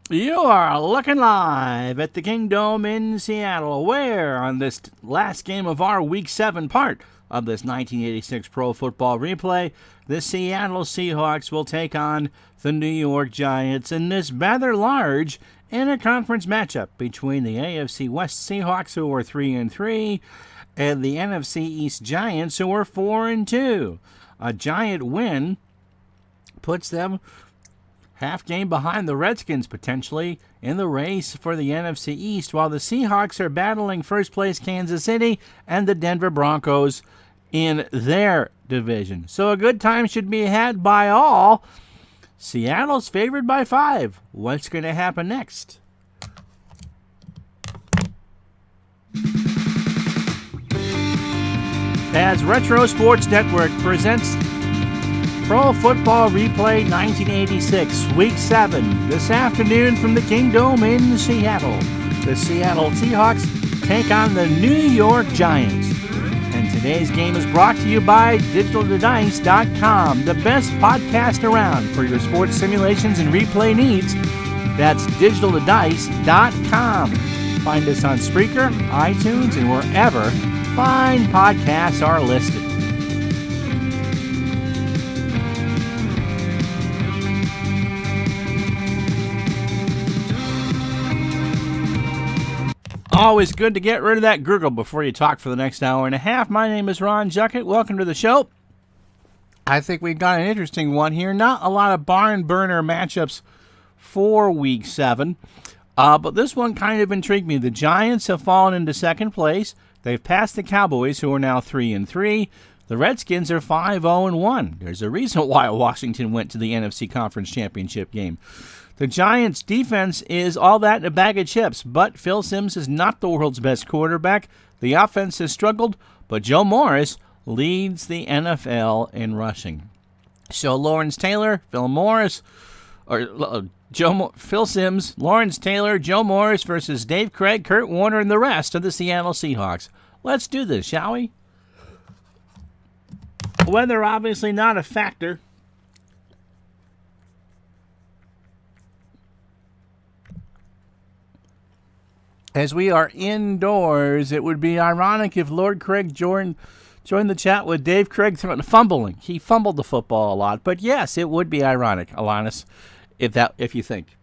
You are looking live at the Kingdome in Seattle, where on this last game of our Week 7 part of this 1986 Pro Football Replay, the Seattle Seahawks will take on the New York Giants in this rather large interconference matchup between the AFC West Seahawks, who are 3-3, and the NFC East Giants, who are 4-2. A Giant win puts them half game behind the Redskins, potentially, in the race for the NFC East, while the Seahawks are battling first place Kansas City and the Denver Broncos in their division. So a good time should be had by all. Seattle's favored by 5. What's going to happen next? As Retro Sports Network presents Pro Football Replay 1986, Week 7, this afternoon from the Kingdome in Seattle. The Seattle Seahawks take on the New York Giants. And today's game is brought to you by DigitalToDice.com, the best podcast around for your sports simulations and replay needs. That's DigitalToDice.com. Find us on Spreaker, iTunes, and wherever fine podcasts are listed. Always good to get rid of that gurgle before you talk for the next hour and a half. My name is Ron Juckett. Welcome to the show. I think we've got an interesting one here. Not a lot of barn burner matchups for Week 7, but this one kind of intrigued me. The Giants have fallen into second place. They've passed the Cowboys, who are now 3-3. The Redskins are 5-0-1. There's a reason why Washington went to the NFC Conference Championship game. The Giants' defense is all that in a bag of chips, but Phil Simms is not the world's best quarterback. The offense has struggled, but Joe Morris leads the NFL in rushing. So Lawrence Taylor, Phil Simms, Lawrence Taylor, Joe Morris versus Dave Craig, Kurt Warner, and the rest of the Seattle Seahawks. Let's do this, shall we? Weather obviously not a factor. As we are indoors, it would be ironic if Lord Craig joined the chat with Dave Craig fumbling. He fumbled the football a lot, but yes, it would be ironic, Alanis, if you think.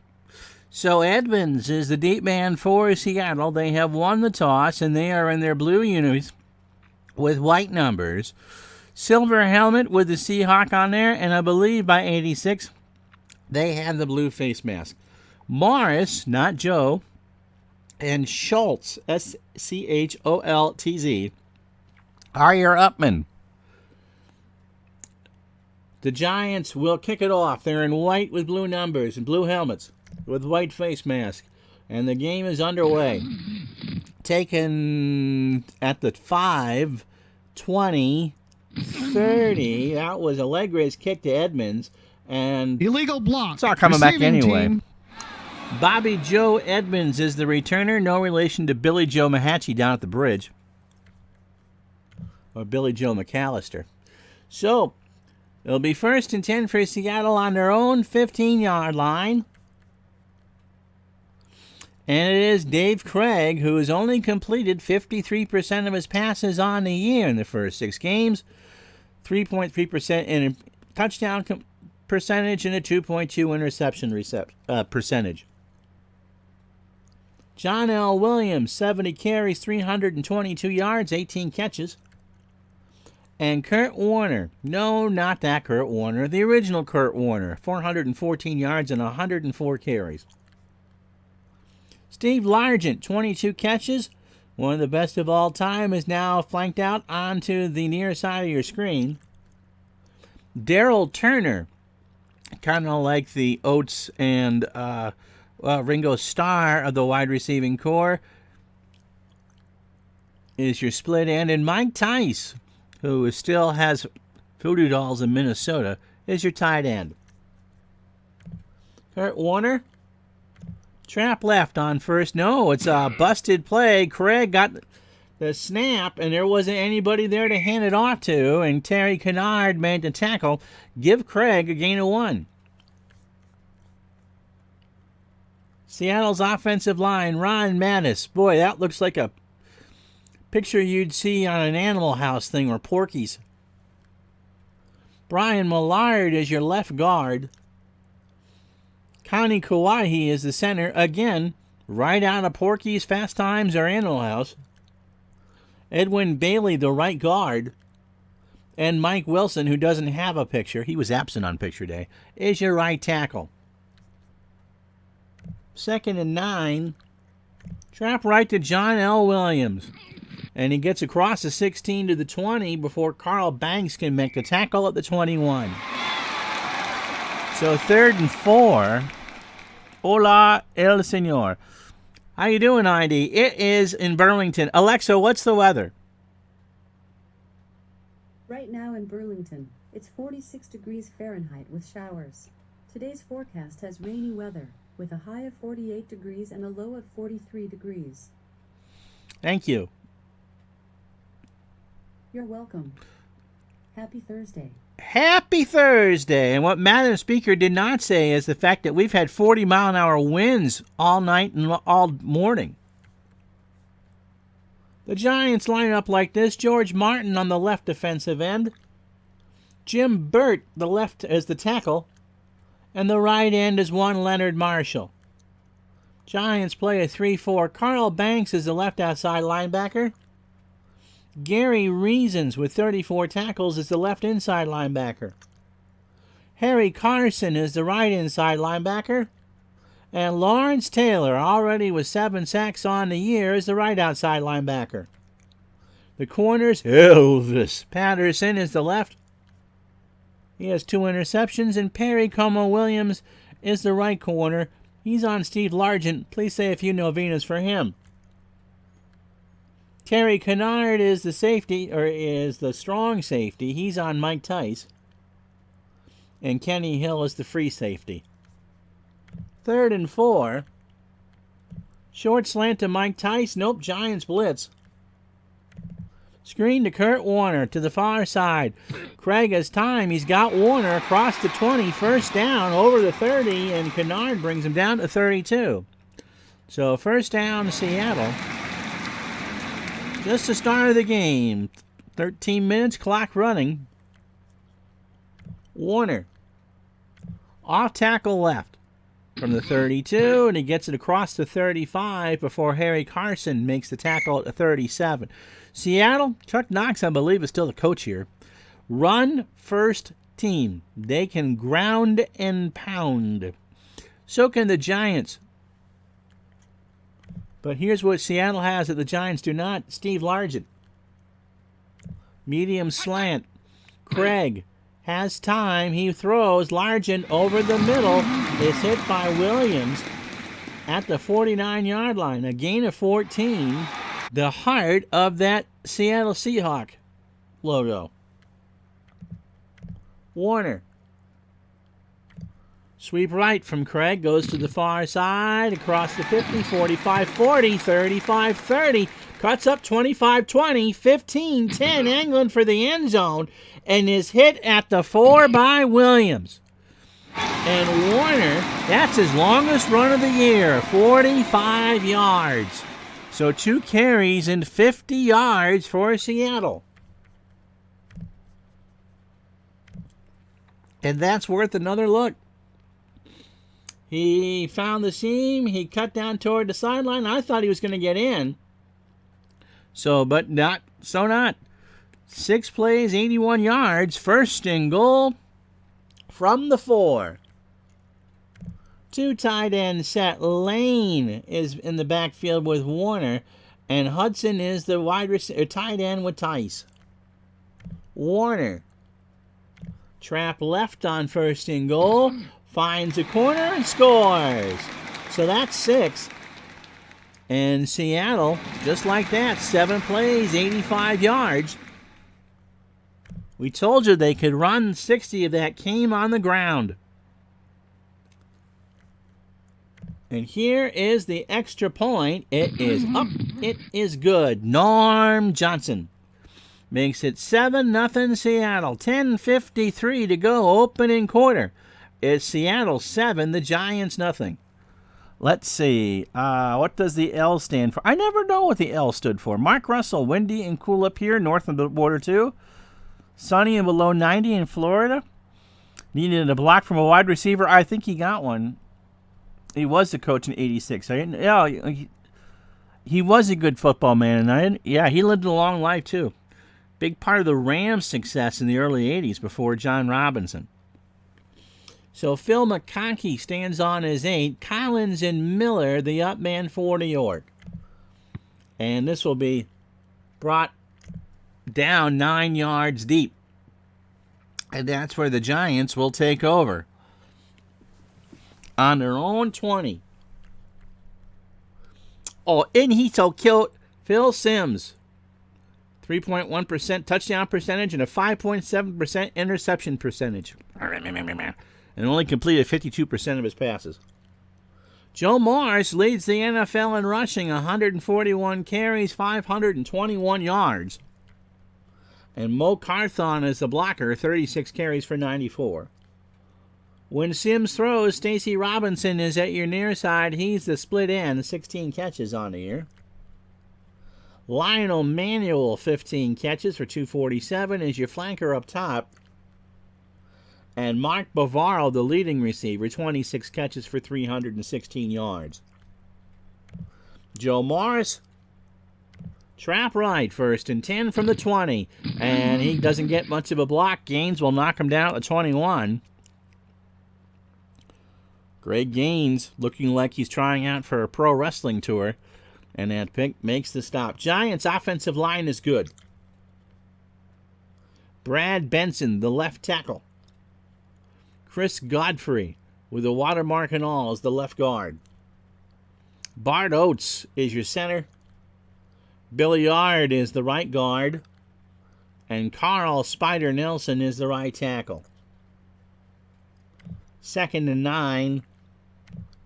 So Edmonds is the deep man for Seattle. They have won the toss, and they are in their blue unis with white numbers. Silver helmet with the Seahawk on there, and I believe by 86, they have the blue face mask. Morris, not Joe, and Schultz, Schultz, are your upmen. The Giants will kick it off. They're in white with blue numbers and blue helmets with white face mask. And the game is underway. Taken at the 5, 20, 30. That was a leg raise kick to Edmonds. And illegal block. It's all coming back anyway. Team. Bobby Joe Edmonds is the returner. No relation to Billy Joe Mahatchee down at the bridge. Or Billy Joe McAllister. So, it'll be 1st and 10 for Seattle on their own 15-yard line. And it is Dave Craig, who has only completed 53% of his passes on the year in the first 6 games. 3.3% in touchdown percentage and a 2.2 interception percentage. John L. Williams, 70 carries, 322 yards, 18 catches. And Kurt Warner, no, not that Kurt Warner, the original Kurt Warner, 414 yards and 104 carries. Steve Largent, 22 catches, one of the best of all time, is now flanked out onto the near side of your screen. Darrell Turner, kind of like the Oates and Ringo Starr of the wide receiving core, is your split end. And Mike Tice, who still has voodoo dolls in Minnesota, is your tight end. Kurt Warner, trap left on first. No, it's a busted play. Craig got the snap, and there wasn't anybody there to hand it off to, and Terry Kennard made the tackle. Give Craig a gain of 1. Seattle's offensive line, Ron Mattis. Boy, that looks like a picture you'd see on an Animal House thing or Porky's. Brian Millard is your left guard. Connie Kauai is the center. Again, right out of Porky's, Fast Times, or Animal House. Edwin Bailey, the right guard. And Mike Wilson, who doesn't have a picture, he was absent on picture day, is your right tackle. 2nd and 9. Trap right to John L. Williams. And he gets across the 16 to the 20 before Carl Banks can make the tackle at the 21. So 3rd and 4. Hola, el señor. How you doing, ID? It is in Burlington. Alexa, what's the weather? Right now in Burlington, it's 46 degrees Fahrenheit with showers. Today's forecast has rainy weather, with a high of 48 degrees and a low of 43 degrees. Thank you. You're welcome. Happy Thursday. Happy Thursday. And what Madam Speaker did not say is the fact that we've had 40-mile-an-hour winds all night and all morning. The Giants line up like this. George Martin on the left defensive end. Jim Burt, the left, as the tackle. And the right end is one Leonard Marshall. Giants play a 3-4. Carl Banks is the left outside linebacker. Gary Reasons with 34 tackles is the left inside linebacker. Harry Carson is the right inside linebacker. And Lawrence Taylor, already with 7 sacks on the year, is the right outside linebacker. The corners, Elvis Patterson is the left. He has 2 interceptions. And Perry Como Williams is the right corner. He's on Steve Largent. Please say a few novenas for him. Terry Kennard is the safety, or is the strong safety. He's on Mike Tice. And Kenny Hill is the free safety. 3rd and 4. Short slant to Mike Tice. Nope, Giants blitz. Screen to Kurt Warner to the far side. Craig has time. He's got Warner across the 20. First down over the 30, and Kennard brings him down to 32. So first down, Seattle. Just the start of the game. 13 minutes, clock running. Warner. Off tackle left from the 32, and he gets it across the 35 before Harry Carson makes the tackle at the 37. Seattle, Chuck Knox, I believe, is still the coach here. Run first team. They can ground and pound. So can the Giants. But here's what Seattle has that the Giants do not. Steve Largent. Medium slant. Craig has time. He throws. Largent over the middle is hit by Williams at the 49-yard line. A gain of 14. The heart of that Seattle Seahawk logo. Warner. Sweep right from Craig, goes to the far side, across the 50, 45, 40, 35, 30, cuts up 25, 20, 15, 10, angling for the end zone, and is hit at the 4 by Williams. And Warner, that's his longest run of the year, 45 yards. So 2 carries and 50 yards for Seattle. And that's worth another look. He found the seam. He cut down toward the sideline. I thought he was going to get in. But not. 6 plays, 81 yards. First and goal from the 4. 2 tight end set. Lane is in the backfield with Warner. And Hudson is the wide receiver, tight end with Tice. Warner. Trap left on first and goal. Finds a corner and scores. So that's 6. And Seattle, just like that, 7 plays, 85 yards. We told you they could run. 60 of that came on the ground. And here is the extra point. It is up. It is good. Norm Johnson makes it 7-0 Seattle. 10:53 to go, opening quarter. It's Seattle 7, the Giants nothing. Let's see. What does the L stand for? I never know what the L stood for. Mark Russell, windy and cool up here, north of the border too. Sunny and below 90 in Florida. Needed a block from a wide receiver. I think he got one. He was the coach in '86. He was a good football man, and he lived a long life too. Big part of the Rams' success in the early '80s before John Robinson. So Phil McConkey stands on his 8. Collins and Miller, the up man for New York. And this will be brought down 9 yards deep. And that's where the Giants will take over. On their own 20. Oh, and he's so cute. Phil Simms. 3.1% touchdown percentage and a 5.7% interception percentage. And only completed 52% of his passes. Joe Morris leads the NFL in rushing, 141 carries, 521 yards. And Mo Carthon is the blocker, 36 carries for 94. When Sims throws, Stacy Robinson is at your near side. He's the split end, 16 catches on the year. Lionel Manuel, 15 catches for 247, is your flanker up top. And Mark Bavaro, the leading receiver, 26 catches for 316 yards. Joe Morris, trap right, 1st and 10 from the 20. And he doesn't get much of a block. Gaines will knock him down at the 21. Greg Gaines looking like he's trying out for a pro wrestling tour. And that pick makes the stop. Giants' offensive line is good. Brad Benson, the left tackle. Chris Godfrey, with a watermark and all, is the left guard. Bart Oates is your center. Billy Yard is the right guard. And Carl Spider Nelson is the right tackle. 2nd and 9.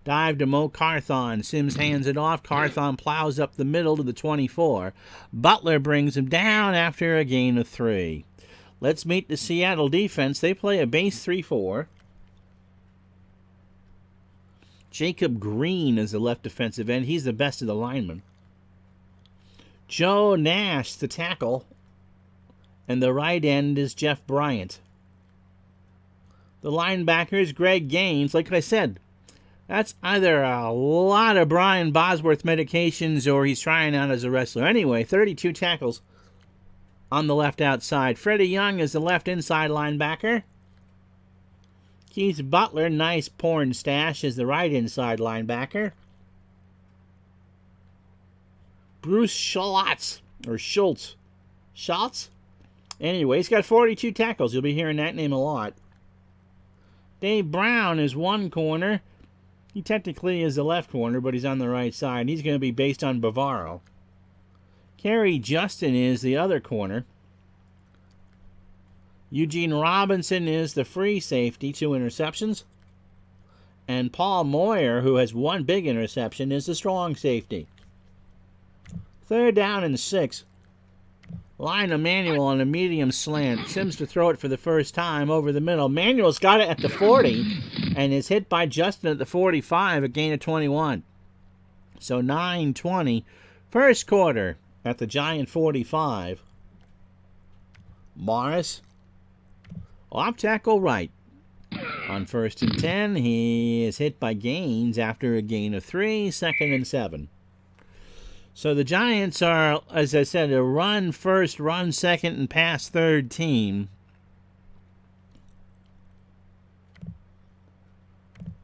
Dive to Mo Carthon. Sims hands it off. Carthon plows up the middle to the 24. Butler brings him down after a gain of 3. Let's meet the Seattle defense. They play a base 3-4. Jacob Green is the left defensive end. He's the best of the linemen. Joe Nash, the tackle. And the right end is Jeff Bryant. The linebacker is Greg Gaines. Like I said, that's either a lot of Brian Bosworth medications or he's trying out as a wrestler. Anyway, 32 tackles on the left outside. Freddie Young is the left inside linebacker. Keith Butler, nice porn stash, is the right inside linebacker. Bruce Schultz. Schultz? Anyway, he's got 42 tackles. You'll be hearing that name a lot. Dave Brown is one corner. He technically is the left corner, but he's on the right side. He's going to be based on Bavaro. Kerry Justin is the other corner. Eugene Robinson is the free safety, 2 interceptions. And Paul Moyer, who has 1 big interception, is the strong safety. 3rd down and 6. Line of Manuel on a medium slant. Sims to throw it for the first time over the middle. Manuel's got it at the 40 and is hit by Justin at the 45, a gain of 21. So 9-20. First quarter at the Giant 45. Morris, off tackle right. On 1st and 10, he is hit by Gaines after a gain of 3, 2nd and 7. So the Giants are, as I said, a run first, run second, and pass third team.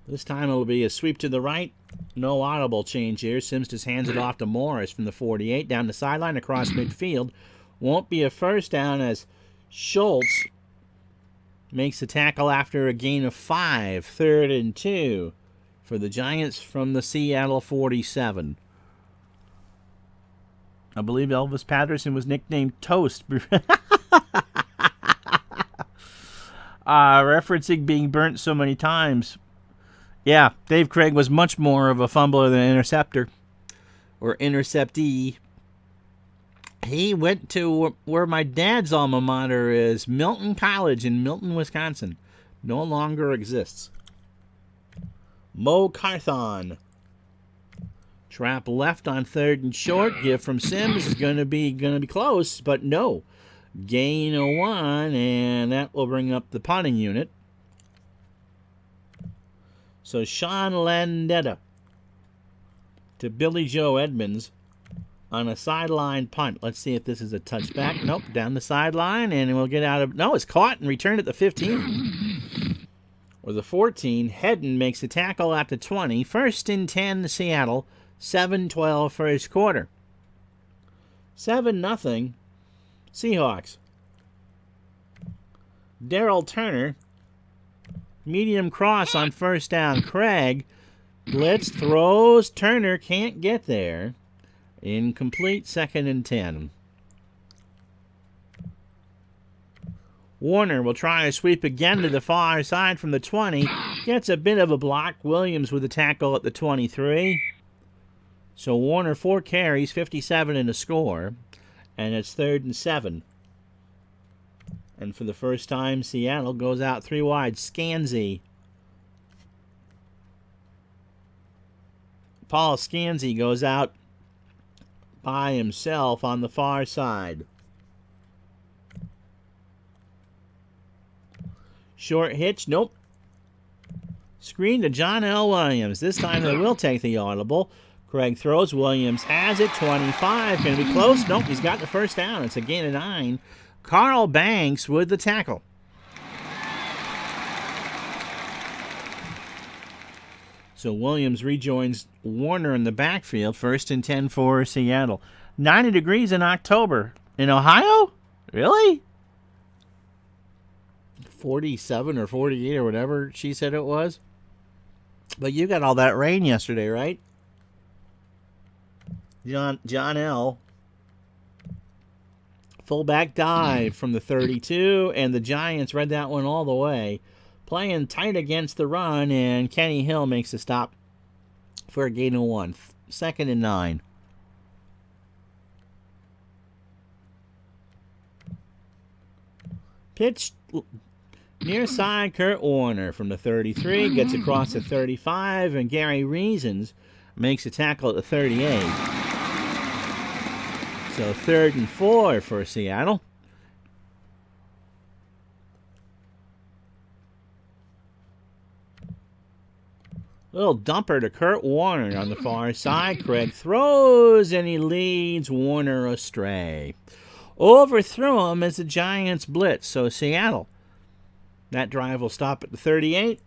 This time it'll be a sweep to the right. No audible change here. Sims just hands it off to Morris from the 48 down the sideline across midfield. Won't be a first down as Schultz makes the tackle after a gain of 5. 3rd and 2 for the Giants from the Seattle 47. I believe Elvis Patterson was nicknamed Toast. Referencing being burnt so many times. Yeah, Dave Craig was much more of a fumbler than an interceptor. Or interceptee. He went to where my dad's alma mater is, Milton College in Milton, Wisconsin. No longer exists. Mo Carthon Trap left on 3rd and short. Give from Sims is going to be close, but no. Gain of 1, and that will bring up the punting unit. So Sean Landetta to Billy Joe Edmonds on a sideline punt. Let's see if this is a touchback. Nope, down the sideline, and we'll get out of... No, it's caught and returned at the 15. Or the 14. Hedden makes a tackle at the 20. 1st and 10, Seattle. 7-12 first quarter. 7-0 Seahawks. Darrell Turner. Medium cross on 1st down. Craig. Blitz throws. Turner can't get there. Incomplete. 2nd and 10. Warner will try a sweep again to the far side from the 20. Gets a bit of a block. Williams with a tackle at the 23. So Warner 4 carries, 57 and a score. And it's 3rd and 7. And for the first time, Seattle goes out 3 wide. Scansey. Paul Scansey goes out by himself on the far side. Short hitch. Nope. Screen to John L. Williams. This time they will take the audible. Craig throws. Williams has it. 25. Going to be close. Nope. He's got the first down. It's a gain of 9. Carl Banks with the tackle. So Williams rejoins Warner in the backfield. 1st and 10 for Seattle. 90 degrees in October. In Ohio? Really? 47 or 48 or whatever she said it was. But you got all that rain yesterday, right? John L. Fullback dive from the 32, and the Giants read that one all the way. Playing tight against the run, and Kenny Hill makes a stop for a gain of 1. 2nd and 9. Pitch near side, Kurt Warner from the 33, gets across the 35, and Gary Reasons makes a tackle at the 38. So 3rd and 4 for Seattle. Little dumper to Kurt Warner on the far side. Craig throws, and he leads Warner astray. Overthrew him as the Giants blitz. So Seattle, that drive will stop at the 38.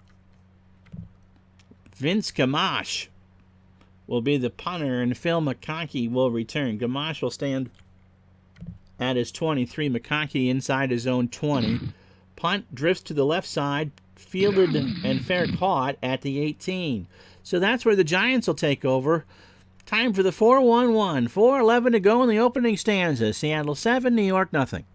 Vince Gamache will be the punter, and Phil McConkey will return. Gamache will stand at his 23. McConkey inside his own 20. Punt drifts to the left side, fielded and fair caught at the 18. So that's where the Giants will take over. Time for the 4-1-1. 4:11 to go in the opening stanza. Seattle 7, New York nothing.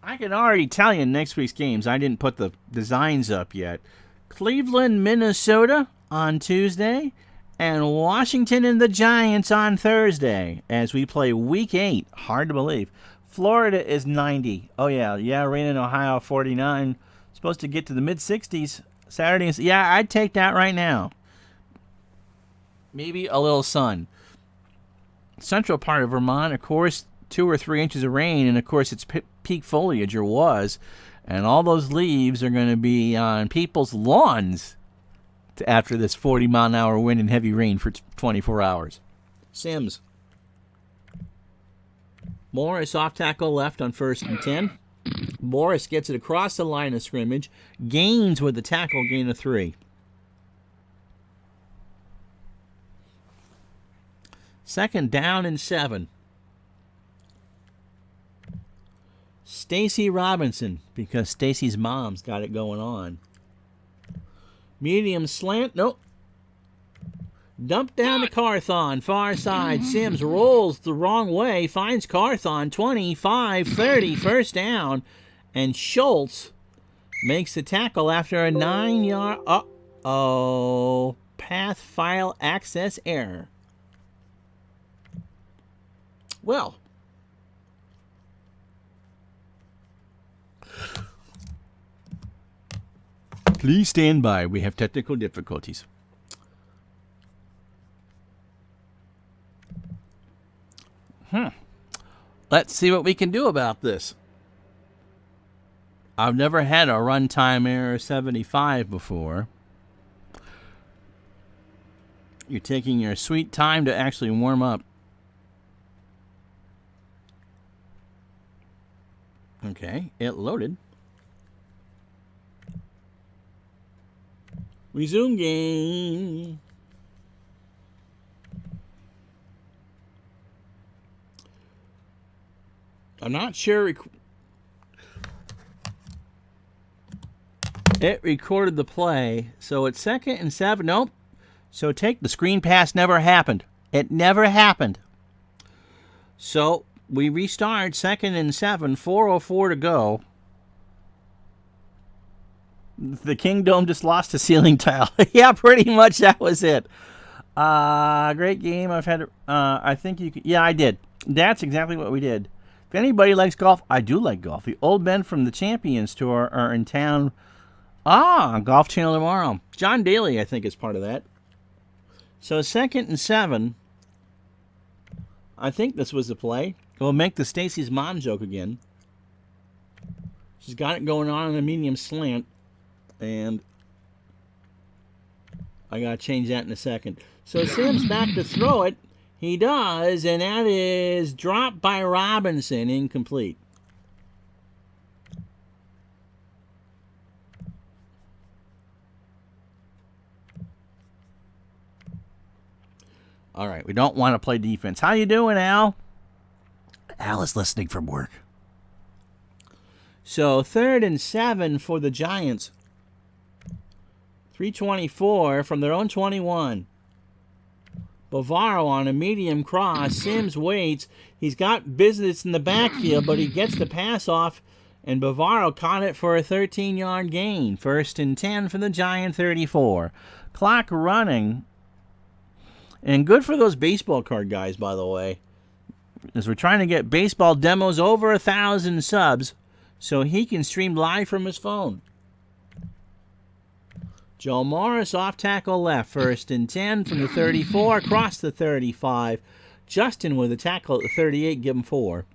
I can already tell you in next week's games. I didn't put the designs up yet. Cleveland, Minnesota on Tuesday, and Washington and the Giants on Thursday as we play Week 8. Hard to believe. Florida is 90. Oh, yeah. Rain in Ohio, 49. Supposed to get to the mid-60s Saturday. Yeah, I'd take that right now. Maybe a little sun. Central part of Vermont, of course, 2 or 3 inches of rain, and, of course, it's peak foliage, or was, and all those leaves are going to be on people's lawns after this 40-mile-an-hour wind and heavy rain for 24 hours. Sims. Morris off tackle left on 1st and 10. Morris gets it across the line of scrimmage. Gains with the tackle, gain of 3. 2nd down and 7. Stacy Robinson, because Stacy's mom's got it going on. Medium slant. Nope. Dumped down to Carthon, far side. Sims rolls the wrong way, finds Carthon, 25, 30, first down. And Schultz makes the tackle after a 9-yard... path file access error. Well... Please stand by. We have technical difficulties. Let's see what we can do about this. I've never had a runtime error 75 before. You're taking your sweet time to actually warm up. Okay, it loaded. Resume game. I'm not sure it recorded the play, so it's 2nd and 7. Nope. So take the screen pass never happened. It never happened. So we restart 2nd and 7, 4:04 to go. The Kingdom just lost a ceiling tile. Yeah, pretty much that was it. Great game. I've had. I think you could. Yeah, I did. That's exactly what we did. If anybody likes golf, I do like golf. The old men from the Champions Tour are in town. Golf Channel tomorrow. John Daly, I think, is part of that. So 2nd and 7. I think this was the play. We'll make the Stacy's mom joke again. She's got it going on in a medium slant. And I got to change that in a second. So Sims back to throw it. He does, and that is dropped by Robinson, incomplete. All right, we don't want to play defense. How you doing, Al? Al is listening from work. So 3rd and 7 for the Giants. 3:24 from their own 21. Bavaro on a medium cross. Sims waits. He's got business in the backfield, but he gets the pass off, and Bavaro caught it for a 13-yard gain. 1st and 10 for the Giant 34. Clock running. And good for those baseball card guys, by the way, as we're trying to get baseball demos over 1,000 subs so he can stream live from his phone. Joe Morris off tackle left. 1st and 10 from the 34, across the 35. Justin with a tackle at the 38, give him 4.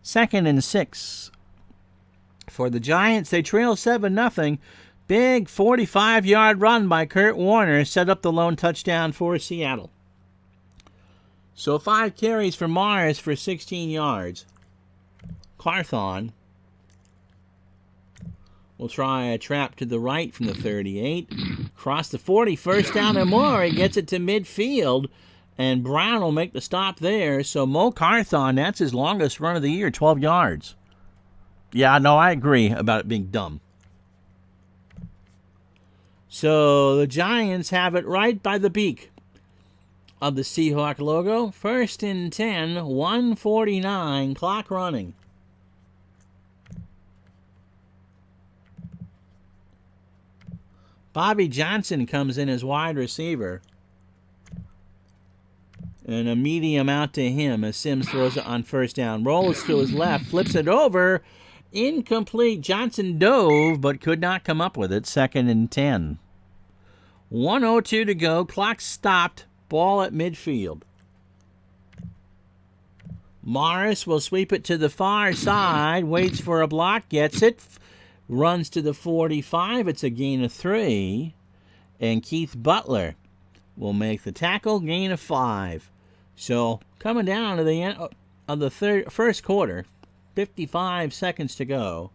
2nd and 6 for the Giants. They trail 7-0. Big 45-yard run by Kurt Warner set up the lone touchdown for Seattle. So 5 carries for Morris for 16 yards. Carthon will try a trap to the right from the 38. Across the 40, 1st down and more. He gets it to midfield, and Brown will make the stop there. So Mo Carthon, that's his longest run of the year, 12 yards. Yeah, no, I agree about it being dumb. So the Giants have it right by the beak of the Seahawk logo. 1st and 10, 1:49, clock running. Bobby Johnson comes in as wide receiver. And a medium out to him as Sims throws it on 1st down. Rolls to his left, flips it over. Incomplete. Johnson dove, but could not come up with it. 2nd and 10. 1:02 to go. Clock stopped. Ball at midfield. Morris will sweep it to the far side. Waits for a block. Gets it. Runs to the 45. It's a gain of 3. And Keith Butler will make the tackle. Gain of 5. So coming down to the end of the first quarter. 55 seconds to go.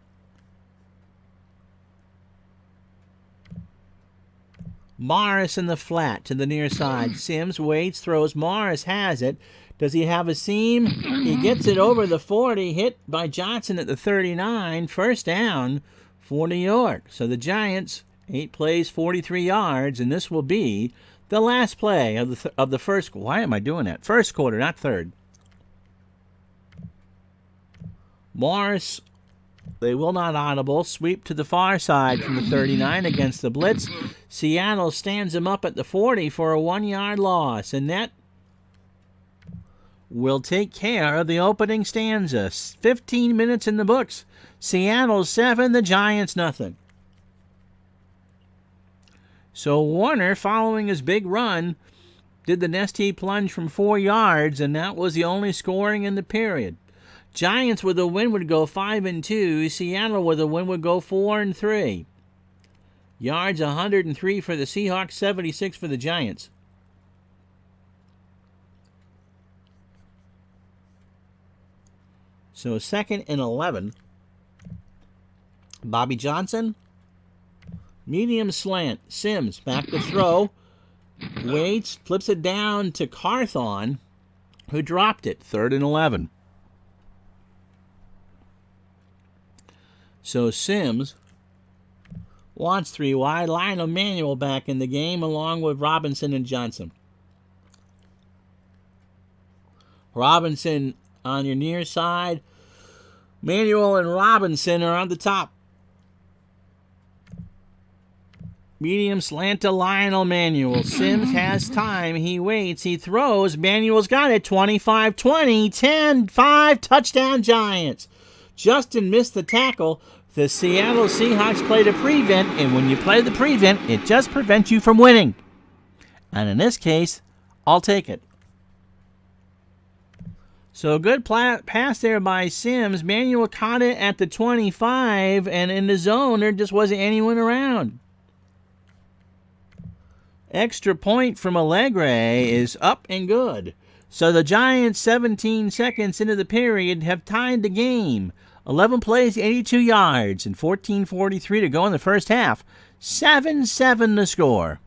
Morris in the flat to the near side. Sims waits, throws. Morris has it. Does he have a seam? He gets it over the 40. Hit by Johnson at the 39. 1st down for New York. So the Giants, 8 plays, 43 yards, and this will be the last play of the first. Why am I doing that? First quarter, not third. Morris, they will not audible. Sweep to the far side from the 39 against the blitz. Seattle stands him up at the 40 for a 1-yard loss, and that will take care of the opening stanza. 15 minutes in the books. Seattle 7, the Giants nothing. So Warner, following his big run, did the Nestea plunge from 4 yards, and that was the only scoring in the period. Giants with a win would go 5-2. Seattle with a win would go 4-3. Yards 103 for the Seahawks, 76 for the Giants. So 2nd and 11. Bobby Johnson. Medium slant. Sims back to throw. Waits, flips it down to Carthon, who dropped it. 3rd and 11. So Sims wants 3 wide. Lionel Manuel back in the game along with Robinson and Johnson. Robinson on your near side. Manuel and Robinson are on the top. Medium slant to Lionel Manuel. Sims has time. He waits. He throws. Manuel's got it. 25-20. 10-5. Touchdown Giants. Justin missed the tackle. The Seattle Seahawks played a prevent, and when you play the prevent, it just prevents you from winning. And in this case, I'll take it. So a good pass there by Sims. Manuel caught it at the 25, and in the zone, there just wasn't anyone around. Extra point from Allegre is up and good. So the Giants, 17 seconds into the period, have tied the game. 11 plays, 82 yards, and 14:43 to go in the first half. 7-7 the score.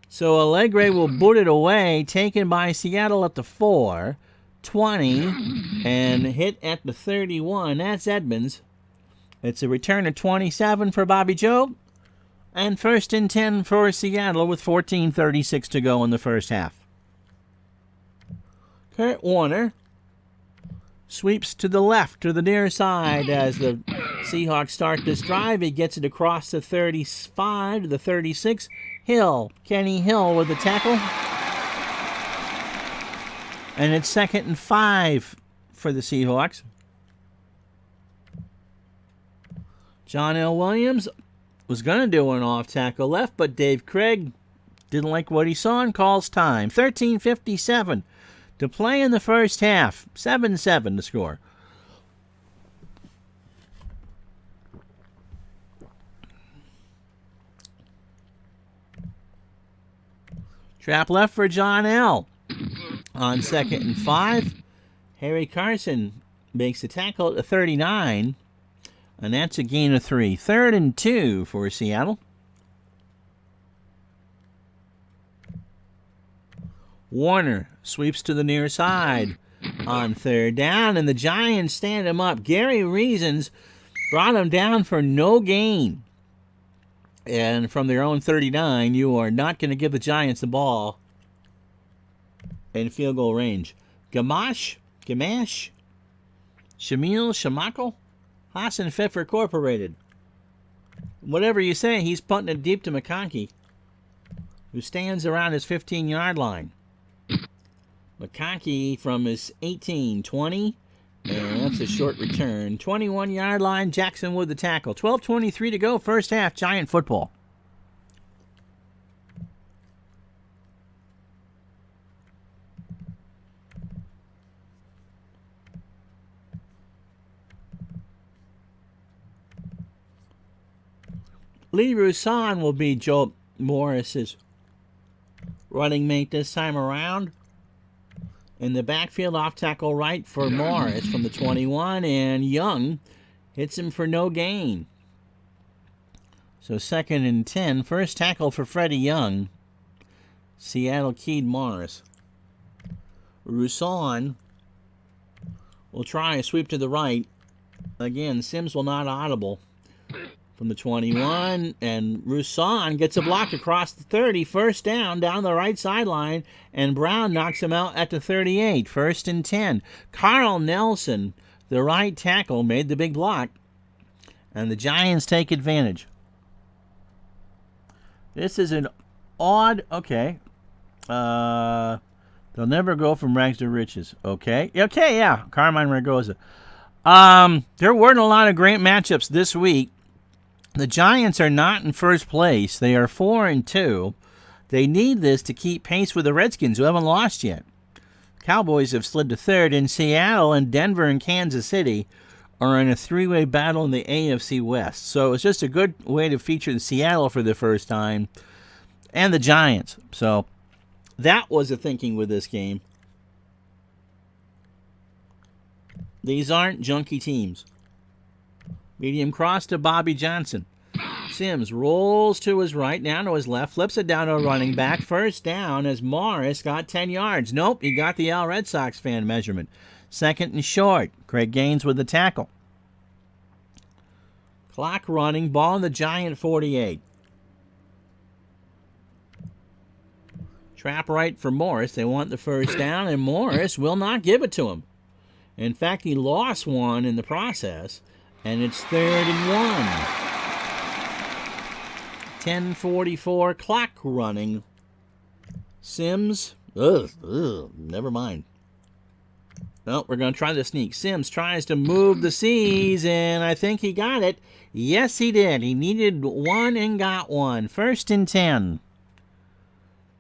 So Allegre will boot it away, taken by Seattle at the 4, 20, and hit at the 31. That's Edmonds. It's a return of 27 for Bobby Joe. And 1st and 10 for Seattle with 14:36 to go in the first half. Kurt Warner sweeps to the left, to the near side as the Seahawks start this drive. He gets it across the 35 to the 36. Hill, Kenny Hill with the tackle. And it's 2nd and 5 for the Seahawks. John L. Williams was going to do an off-tackle left, but Dave Craig didn't like what he saw and calls time. 13:57 to play in the first half. 7-7 to score. Trap left for John L. On 2nd and 5. Harry Carson makes the tackle at the 39. And that's a gain of 3. 3rd and 2 for Seattle. Warner sweeps to the near side on 3rd down, and the Giants stand him up. Gary Reasons brought him down for no gain. And from their own 39, you are not going to give the Giants the ball in field goal range. Gamache, Shamil, Shamakel, Hassan Pfeffer Incorporated. Whatever you say, he's punting it deep to McConkey, who stands around his 15-yard line. McConkey from his 18, 20, and that's a short return. 21-yard line, Jackson with the tackle. 12:23 to go, first half, Giant football. Lee Roussan will be Joe Morris's running mate this time around. In the backfield, off tackle right for Morris from the 21, and Young hits him for no gain. So 2nd and 10. First tackle for Freddie Young. Seattle keyed Morris. Roussan will try a sweep to the right. Again, Sims will not audible. From the 21, and Roussan gets a block across the 30. First down the right sideline, and Brown knocks him out at the 38. 1st and 10. Carl Nelson, the right tackle, made the big block, and the Giants take advantage. This is an odd, okay. They'll never go from rags to riches. Okay, yeah. Carmine Ragosa. There weren't a lot of great matchups this week. The Giants are not in first place. They are 4-2. They need this to keep pace with the Redskins, who haven't lost yet. Cowboys have slid to third, and Seattle and Denver and Kansas City are in a three-way battle in the AFC West. So it's just a good way to feature Seattle for the first time, and the Giants. So that was the thinking with this game. These aren't junky teams. Medium cross to Bobby Johnson. Sims rolls to his right, down to his left, flips it down to a running back. First down as Morris got 10 yards. Nope, he got the Al Red Sox fan measurement. Second and short. Craig Gaines with the tackle. Clock running, ball in the Giant 48. Trap right for Morris. They want the first down, and Morris will not give it to him. In fact, he lost one in the process, and it's 3rd and 1. 10:44, clock running. Sims, never mind. No, we're going to try the sneak. Sims tries to move the C's, and I think he got it. Yes, he did. He needed one and got one. 1st and 10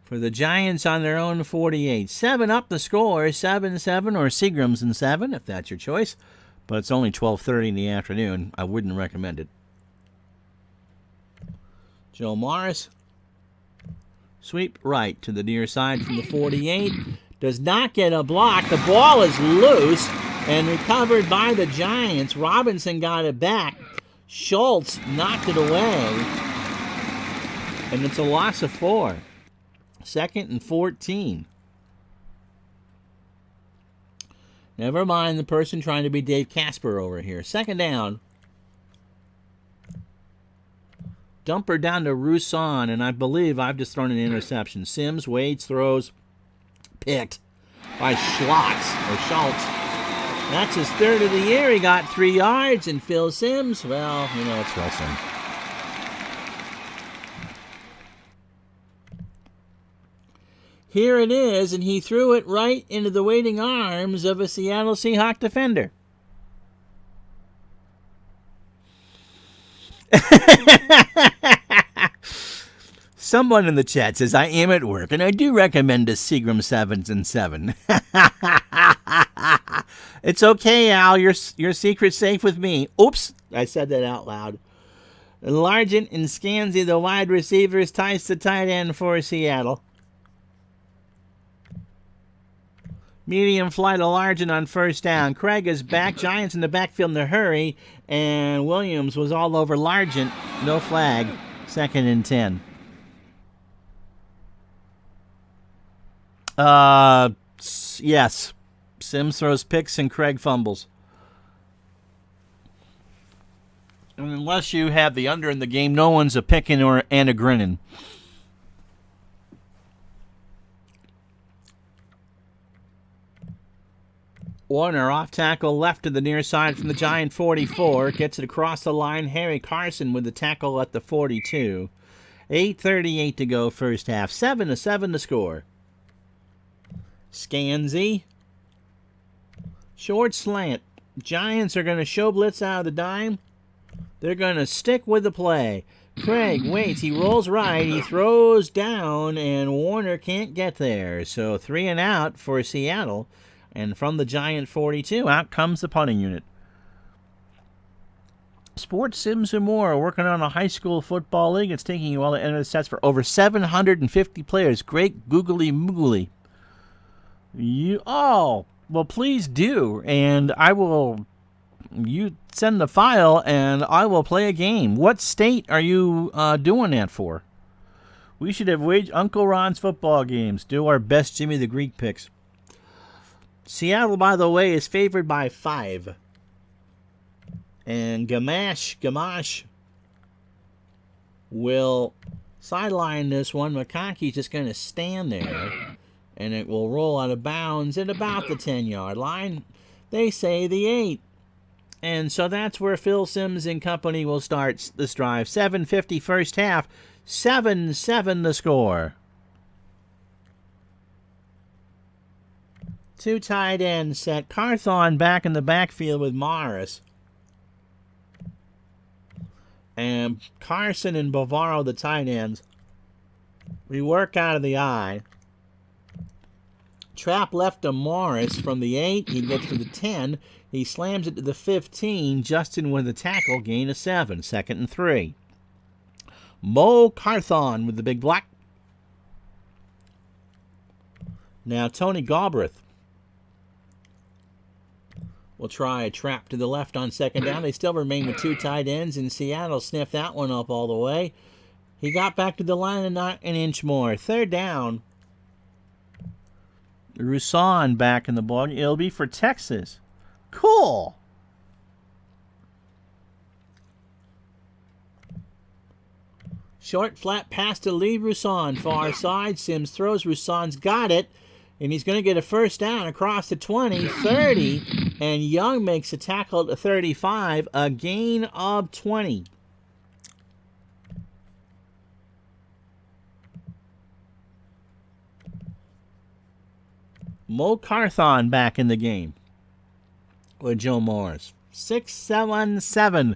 for the Giants on their own 48. 7 up the score, 7-7, or Seagram's and 7, if that's your choice. But it's only 12:30 in the afternoon. I wouldn't recommend it. Joe Morris, sweep right to the near side from the 48. Does not get a block. The ball is loose and recovered by the Giants. Robinson got it back. Schultz knocked it away. And it's a loss of 4. 2nd and 14. Never mind the person trying to be Dave Casper over here. 2nd down. Dumper down to Rousson, and I believe I've just thrown an interception. Sims waits, throws, picked by Schultz. That's his 3rd of the year. He got 3 yards, and Phil Sims, well, it's Phil Sims. Here it is, and he threw it right into the waiting arms of a Seattle Seahawks defender. Someone in the chat says, I am at work, and I do recommend a Seagram 7s and 7. It's okay, Al. Your secret's safe with me. Oops, I said that out loud. Largent and Scansy, the wide receivers, ties the tight end for Seattle. Medium fly to Largent on 1st down. Craig is back. Giants in the backfield in a hurry. And Williams was all over Largent. No flag. 2nd and 10. Yes. Sims throws picks and Craig fumbles. And unless you have the under in the game, no one's a picking and a grinning. Warner off tackle left to the near side from the Giant 44. Gets it across the line. Harry Carson with the tackle at the 42. 8:38 to go first half. 7-7 to score. Scansy. Short slant. Giants are going to show blitz out of the dime. They're going to stick with the play. Craig waits. He rolls right. He throws down, and Warner can't get there. So 3 and out for Seattle. And from the Giant 42, out comes the punting unit. Sports Sims and More are working on a high school football league. It's taking you all to enter the sets for over 750 players. Great googly moogly. Well, please do. And you send the file, and I will play a game. What state are you doing that for? We should have waged Uncle Ron's football games. Do our best Jimmy the Greek picks. Seattle, by the way, is favored by 5. And Gamache will sideline this one. McConkey's just going to stand there, and it will roll out of bounds at about the 10-yard line. They say the 8. And so that's where Phil Sims and company will start this drive. 7:50 first half, 7-7 the score. 2 tight ends set. Carthon back in the backfield with Morris. And Carson and Bavaro, the tight ends. We work out of the I. Trap left to Morris from the 8. He gets to the 10. He slams it to the 15. Justin with the tackle, gain of 7. 2nd and 3. Mo Carthon with the big block. Now Tony Galbraith will try a trap to the left on 2nd down. They still remain with 2 tight ends, and Seattle sniffed that one up all the way. He got back to the line and not an inch more. 3rd down. Roussan back in the ball. It'll be for Texas. Cool. Short, flat pass to Lee Roussan. Far side. Sims throws. Roussan's got it. And he's going to get a 1st down across the 20, 30. And Young makes a tackle to 35. A gain of 20. Mo Carthon back in the game with Joe Morris. 6-7-7.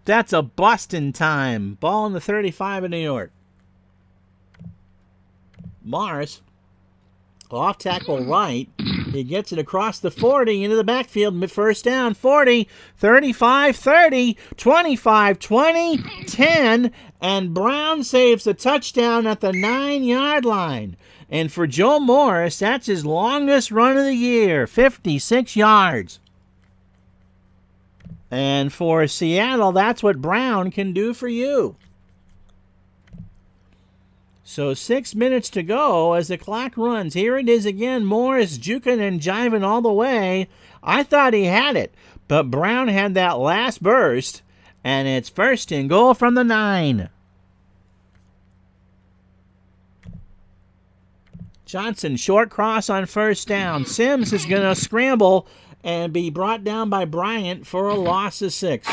That's a Boston time. Ball in the 35 of New York. Morris, off tackle right. He gets it across the 40 into the backfield. 1st down, 40, 35, 30, 25, 20, 10. And Brown saves a touchdown at the 9-yard line. And for Joe Morris, that's his longest run of the year, 56 yards. And for Seattle, that's what Brown can do for you. So 6 minutes to go as the clock runs. Here it is again. Morris juking and jiving all the way. I thought he had it, but Brown had that last burst, and it's 1st and goal from the 9. Johnson, short cross on 1st down. Sims is going to scramble and be brought down by Bryant for a loss of 6. So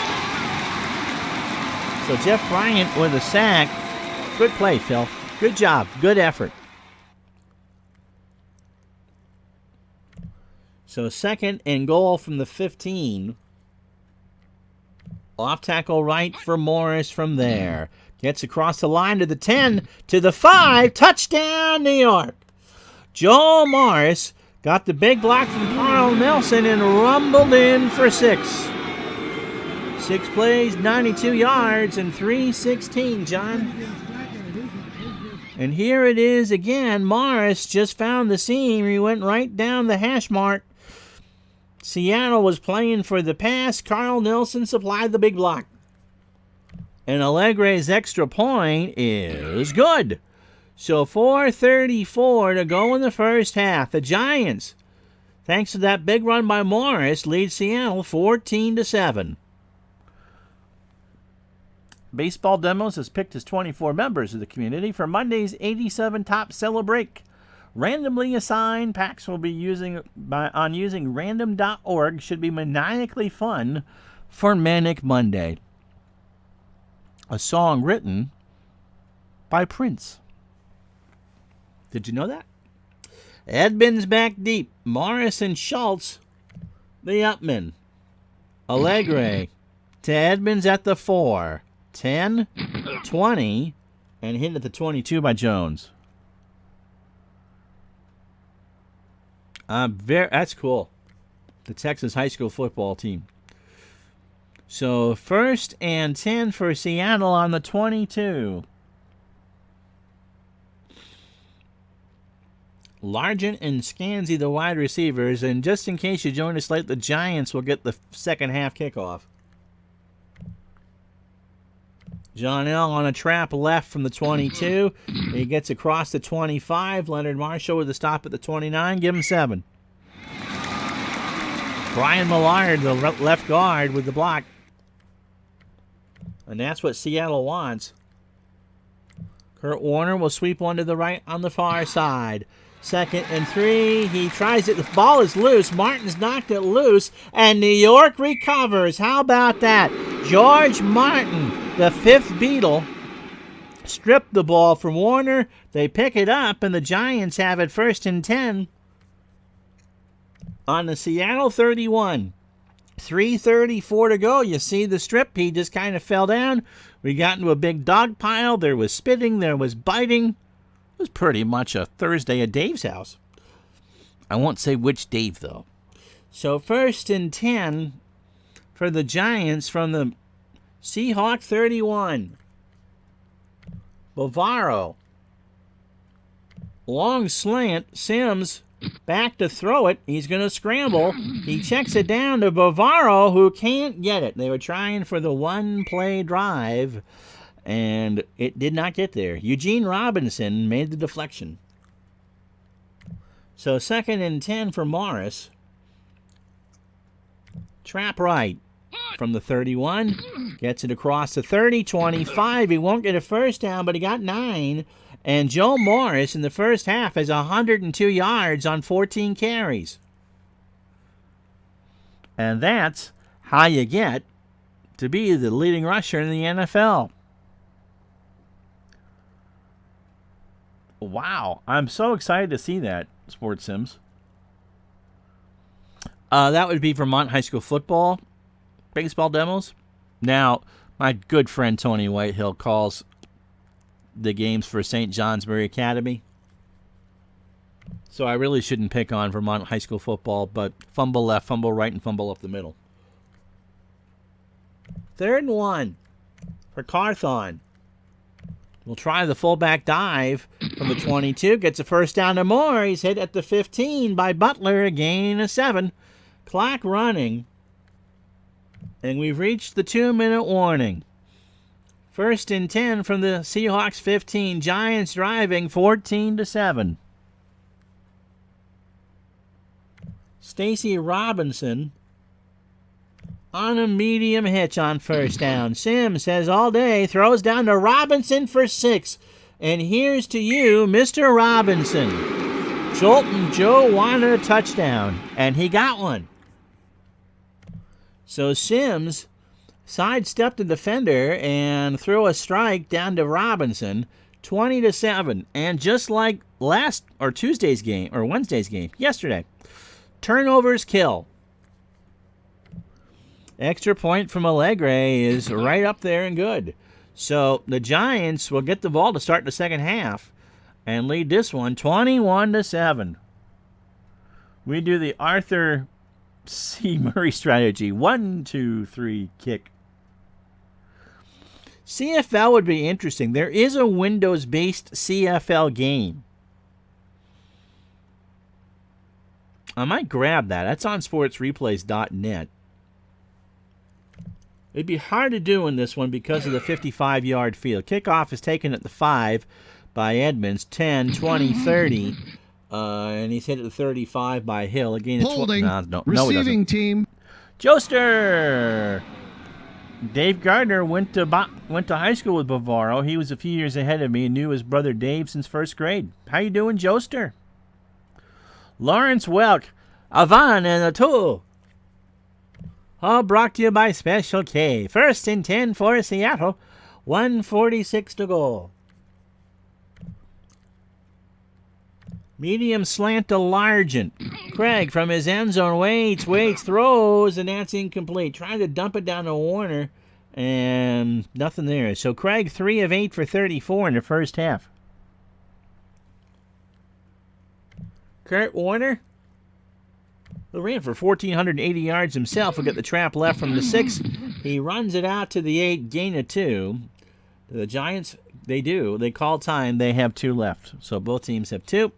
Jeff Bryant with a sack. Good play, Phil. Good job. Good effort. So 2nd and goal from the 15. Off tackle right for Morris from there. Gets across the line to the 10, to the 5. Touchdown, New York. Joe Morris got the big block from Carl Nelson and rumbled in for 6. 6 plays, 92 yards, and 3:16, John. And here it is again. Morris just found the seam. He went right down the hash mark. Seattle was playing for the pass. Carl Nelson supplied the big block. And Allegre's extra point is good. So 4:34 to go in the 1st half. The Giants, thanks to that big run by Morris, lead Seattle 14-7. Baseball Demos has picked his 24 members of the community for Monday's 87 Top Celebrate. Randomly assigned packs will be using random.org should be maniacally fun for Manic Monday. A song written by Prince. Did you know that? Edmonds back deep. Morris and Schultz, the upmen. Allegre to Edmonds at the 4. 10, 20, and hit at the 22 by Jones. That's cool. The Texas high school football team. So 1st and 10 for Seattle on the 22. Largent and Scansy, the wide receivers. And just in case you join us late, the Giants will get the 2nd half kickoff. John L. on a trap left from the 22. He gets across the 25. Leonard Marshall with a stop at the 29. Give him 7. Brian Millard, the left guard, with the block. And that's what Seattle wants. Kurt Warner will sweep one to the right on the far side. 2nd and 3. He tries it. The ball is loose. Martin's knocked it loose. And New York recovers. How about that? George Martin, the 5th Beatle, stripped the ball from Warner. They pick it up, and the Giants have it 1st and 10 on the Seattle 31. 3:34 to go. You see the strip. He just kind of fell down. We got into a big dog pile. There was spitting. There was biting. It was pretty much a Thursday at Dave's house. I won't say which Dave, though. So 1st and 10 for the Giants from the Seahawk 31. Bavaro. Long slant. Sims back to throw it. He's going to scramble. He checks it down to Bavaro, who can't get it. They were trying for the one-play drive, and it did not get there. Eugene Robinson made the deflection. So 2nd and 10 for Morris. Trap right from the 31. Gets it across the 30, 25. He won't get a first down, but he got 9. And Joe Morris in the first half has 102 yards on 14 carries. And that's how you get to be the leading rusher in the NFL. Wow. I'm so excited to see that, Sports Sims. That would be Vermont High School football, baseball demos. Now, my good friend Tony Whitehill calls the games for St. Johnsbury Academy. So I really shouldn't pick on Vermont High School football, but fumble left, fumble right, and fumble up the middle. 3rd and 1 for Carthon. We'll try the fullback dive from the 22. Gets a first down to Moore. He's hit at the 15 by Butler. A gain of 7. Clock running. And we've reached the 2-minute warning. 1st and 10 from the Seahawks 15. Giants driving 14-7. Stacy Robinson on a medium hitch on first down. Sims says all day, throws down to Robinson for 6. And here's to you, Mr. Robinson. Jolton Joe wanted a touchdown, and he got one. So Sims sidestepped the defender and threw a strike down to Robinson, 20-7. And just like Wednesday's game, yesterday, turnovers kill. Extra point from Allegre is right up there and good. So the Giants will get the ball to start the second half and lead this one 21-7. We do the Arthur C. Murray strategy. 1, 2, 3, kick. CFL would be interesting. There is a Windows-based CFL game. I might grab that. That's on sportsreplays.net. It'd be hard to do in this one because of the 55-yard field. Kickoff is taken at the 5 by Edmonds. 10, 20, 30. And he's hit at the 35 by Hill. Again, holding. No, Receiving team. Joester. Dave Gardner went to high school with Bavaro. He was a few years ahead of me and knew his brother Dave since first grade. How you doing, Joester? Lawrence Welk. Avan and a two. All brought to you by Special K. 1st and 10 for Seattle. 1:46 to go. Medium slant to Largent. Craig from his end zone waits, throws, and that's incomplete. Trying to dump it down to Warner, and nothing there. So Craig 3 of 8 for 34 in the first half. Kurt Warner, who ran for 1,480 yards himself, will get the trap left from the 6. He runs it out to the 8, gain of 2. The Giants, they do. They call time. They have 2 left. So both teams have 2.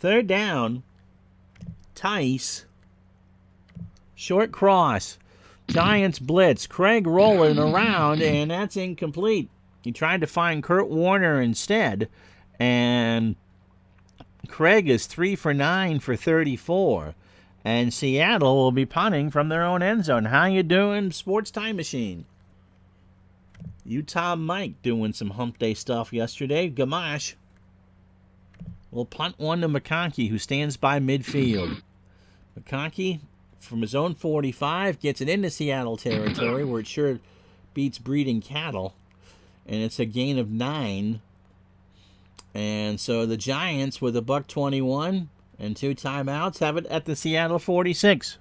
3rd down. Tice. Short cross. Giants blitz. Craig rolling around, and that's incomplete. He tried to find Kurt Warner instead, and Craig is 3 for 9 for 34. And Seattle will be punting from their own end zone. How you doing, Sports Time Machine? Utah Mike doing some hump day stuff yesterday. Gamache will punt one to McConkey, who stands by midfield. McConkey, from his own 45, gets it into Seattle territory, where it sure beats breeding cattle. And it's a gain of 9. And so the Giants, with a $1.21 and 2 timeouts, have it at the Seattle 46.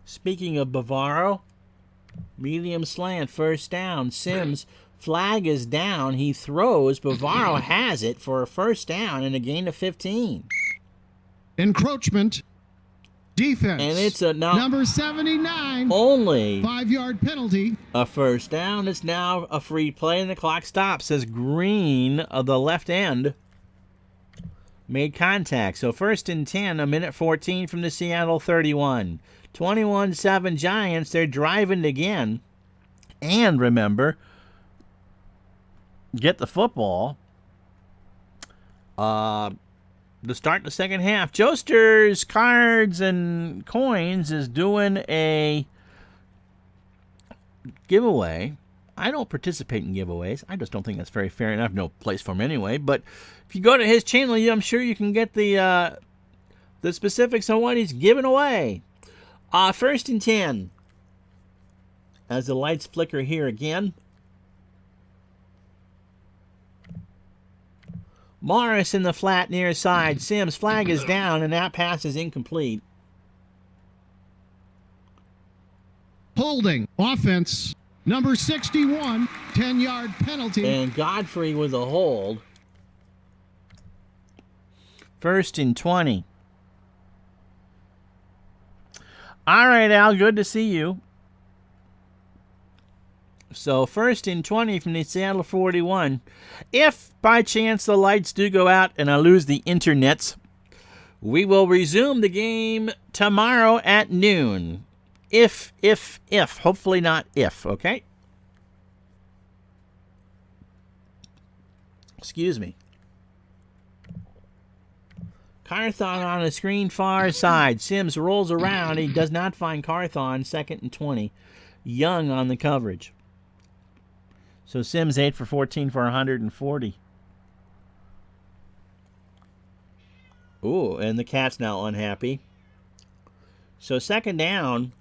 Speaking of Bavaro, Medium slant, first down. Sims, flag is down. He throws. Bavaro has it for a first down and a gain of 15. Encroachment. Defense. And it's a number 79. Only 5-yard penalty. A first down. It's now a free play, and the clock stops as Green of the left end made contact. So 1st and 10, a minute 14 from the Seattle 31. 21-7 Giants. They're driving again. And remember, get the football. To start the second half. Joester's Cards and Coins is doing a giveaway. I don't participate in giveaways. I just don't think that's very fair, and I have no place for them anyway. But if you go to his channel, I'm sure you can get the specifics on what he's giving away. 1st and 10. As the lights flicker here again. Morris in the flat near side. Sims, flag is down, and that pass is incomplete. Holding. Offense. Number 61. 10-yard penalty. And Godfrey with a hold. 1st and 20. All right, Al, good to see you. So 1st and 20 from the Seattle 41. If by chance the lights do go out and I lose the internets, we will resume the game tomorrow at noon. If. Hopefully not if, okay? Excuse me. Carthon on the screen far side. Sims rolls around. He does not find Carthon. 2nd and 20. Young on the coverage. So Sims 8 for 14 for 140. Ooh, and the cat's now unhappy. So 2nd down.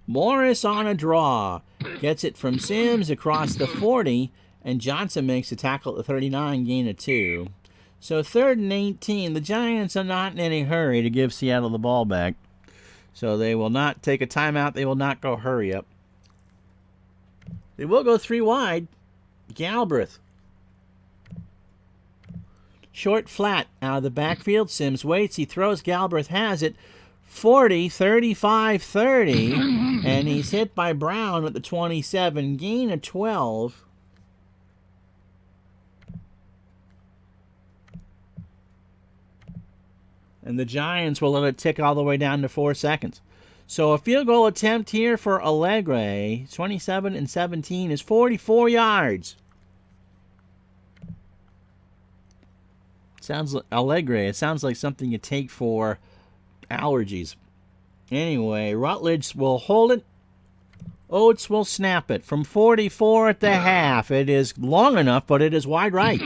Morris on a draw. Gets it from Sims across the 40, and Johnson makes a tackle at the 39, gain of 2. So 3rd and 18. The Giants are not in any hurry to give Seattle the ball back. So they will not take a timeout. They will not go hurry up. They will go 3 wide. Galbraith. Short flat out of the backfield. Sims waits. He throws. Galbraith has it. 40, 35, 30. And he's hit by Brown at the 27. Gain of 12. And the Giants will let it tick all the way down to 4 seconds. So a field goal attempt here for Allegre, 27 and 17, is 44 yards. Sounds like Allegre. It sounds like something you take for allergies. Anyway, Rutledge will hold it. Oates will snap it from 44 at the half. It is long enough, but it is wide right.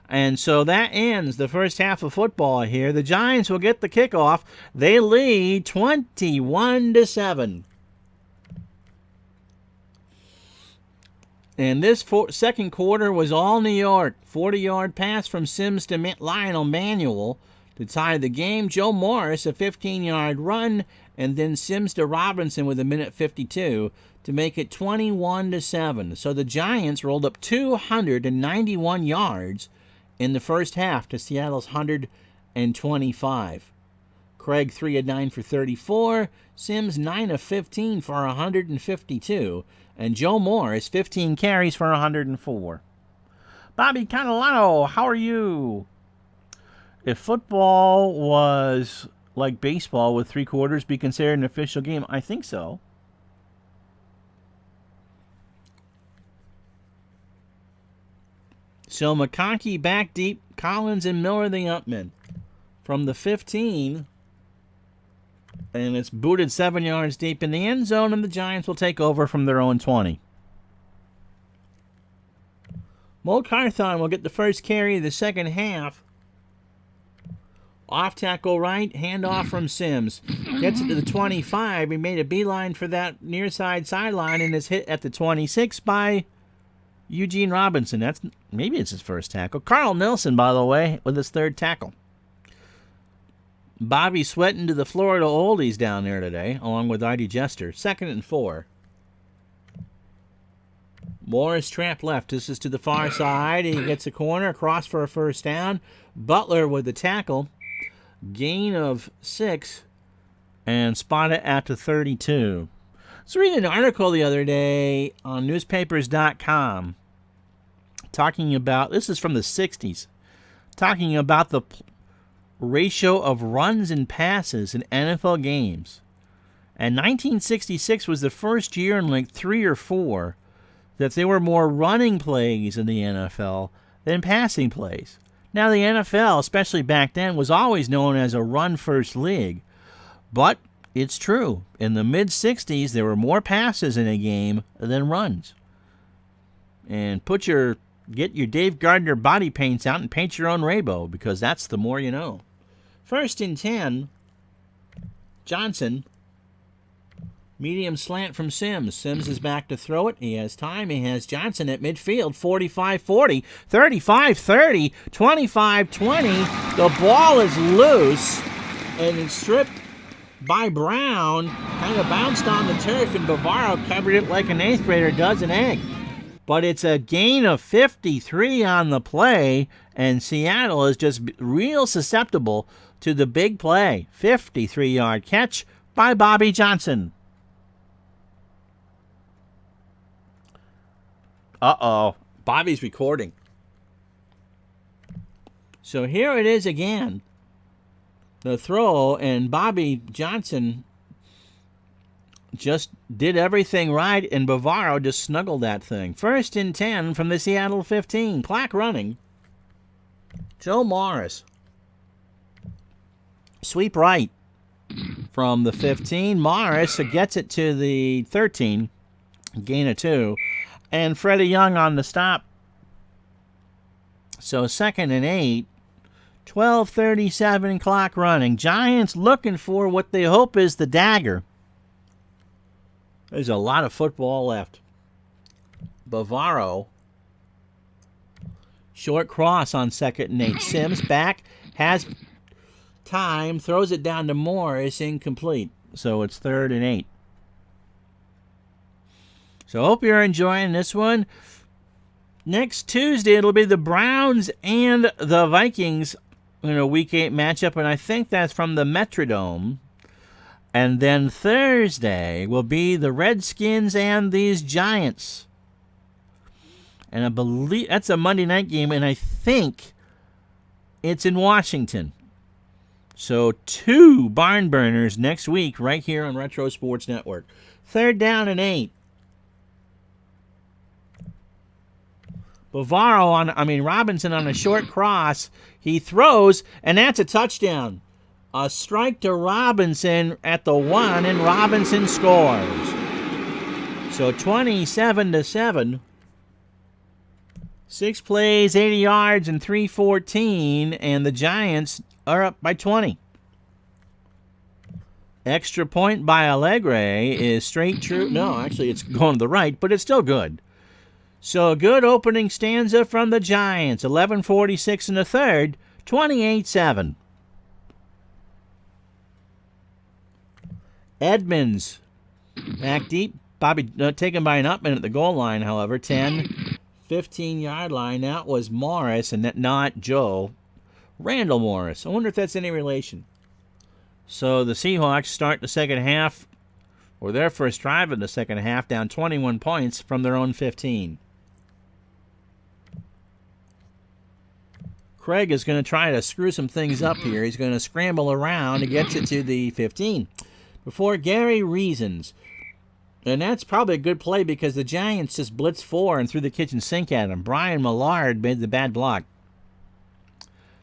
And so that ends the first half of football here. The Giants will get the kickoff. They lead 21-7. And this second quarter was all New York. 40-yard pass from Sims to Lionel Manuel to tie the game. Joe Morris, a 15-yard run, and then Sims to Robinson with a minute 52 to make it 21-7. So the Giants rolled up 291 yards in the first half to Seattle's 125. Craig 3 of 9 for 34. Sims 9 of 15 for 152. And Joe Morris 15 carries for 104. Bobby Catalano, how are you? If football was like baseball, would 3 quarters be considered an official game? I think so. So McConkey back deep, Collins and Miller the upmen. From the 15, and it's booted 7 yards deep in the end zone, and the Giants will take over from their own 20. Mo Carthon will get the first carry of the second half. Off tackle right, handoff from Sims. Gets it to the 25. He made a beeline for that near side sideline and is hit at the 26 by Eugene Robinson. Maybe it's his first tackle. Carl Nelson, by the way, with his third tackle. Bobby sweating to the Florida Oldies down there today, along with Artie Jester. 2nd and 4. Morris trap left. This is to the far side. He gets a corner, across for a first down. Butler with the tackle. Gain of 6. And spot it at the 32. So reading an article the other day on newspapers.com talking about, this is from the 60s, talking about the ratio of runs and passes in NFL games. And 1966 was the first year in like 3 or 4 that there were more running plays in the NFL than passing plays. Now, the NFL, especially back then, was always known as a run-first league. But it's true. In the mid-60s, there were more passes in a game than runs. And get your Dave Gardner body paints out and paint your own rainbow, because that's the more you know. 1st and 10, Johnson. Medium slant from Sims. Sims is back to throw it. He has time. He has Johnson at midfield. 45-40, 35-30, 25-20. The ball is loose, and it's stripped by Brown. Kind of bounced on the turf, and Bavaro covered it like an 8th grader does an egg. But it's a gain of 53 on the play, and Seattle is just real susceptible to the big play. 53-yard catch by Bobby Johnson. Uh-oh. Bobby's recording. So here it is again. The throw, and Bobby Johnson just did everything right, and Bavaro just snuggled that thing. 1st and 10 from the Seattle 15. Clock running. Joe Morris. Sweep right from the 15. Morris gets it to the 13. Gain of 2. And Freddie Young on the stop. So 2nd and 8. 12:37 clock running. Giants looking for what they hope is the dagger. There's a lot of football left. Bavaro. Short cross on 2nd and 8. Sims back. Has time. Throws it down to Morris. Incomplete. So it's 3rd and 8. So I hope you're enjoying this one. Next Tuesday, it'll be the Browns and the Vikings in a Week 8 matchup, and I think that's from the Metrodome. And then Thursday will be the Redskins and these Giants. And I believe that's a Monday night game, and I think it's in Washington. So 2 barn burners next week right here on Retro Sports Network. 3rd down and 8. Robinson on a short cross. He throws, and that's a touchdown. A strike to Robinson at the 1, and Robinson scores. So 27-7. 6 plays, 80 yards, and 314, and the Giants are up by 20. Extra point by Allegre is straight true. No, actually, it's going to the right, but it's still good. So a good opening stanza from the Giants. 11:46 in the 3rd, 28-7. Edmonds back deep. Bobby taken by an Upman at the goal line, however. 10, 15-yard line. That was Morris, and not Joe. Randall Morris. I wonder if that's any relation. So the Seahawks start the second half, or their first drive in the second half, down 21 points from their own 15. Craig is going to try to screw some things up here. He's going to scramble around and gets it to the 15. Before Gary reasons. And that's probably a good play because the Giants just blitzed 4 and threw the kitchen sink at him. Brian Millard made the bad block.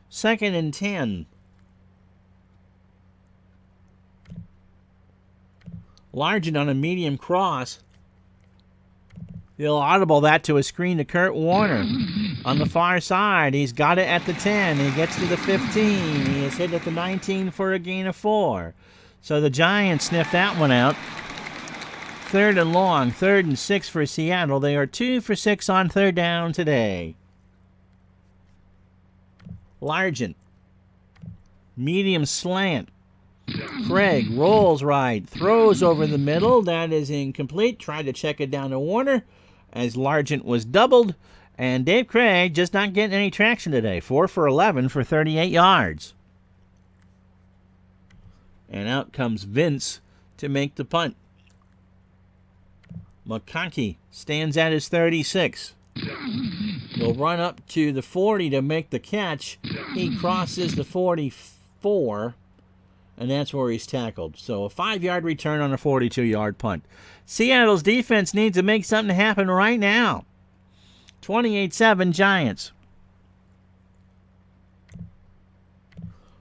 2nd and 10. Largent on a medium cross. He'll audible that to a screen to Kurt Warner. On the far side, he's got it at the 10. He gets to the 15. He is hit at the 19 for a gain of 4. So the Giants sniff that one out. 3rd and long, 3rd and 6 for Seattle. They are 2 for 6 on 3rd down today. Largent. Medium slant. Craig rolls right, throws over the middle. That is incomplete. Tried to check it down to Warner as Largent was doubled. And Dave Craig just not getting any traction today. 4 for 11 for 38 yards. And out comes Vince to make the punt. McConkey stands at his 36. He'll run up to the 40 to make the catch. He crosses the 44, and that's where he's tackled. So a 5-yard return on a 42-yard punt. Seattle's defense needs to make something happen right now. 28-7 Giants.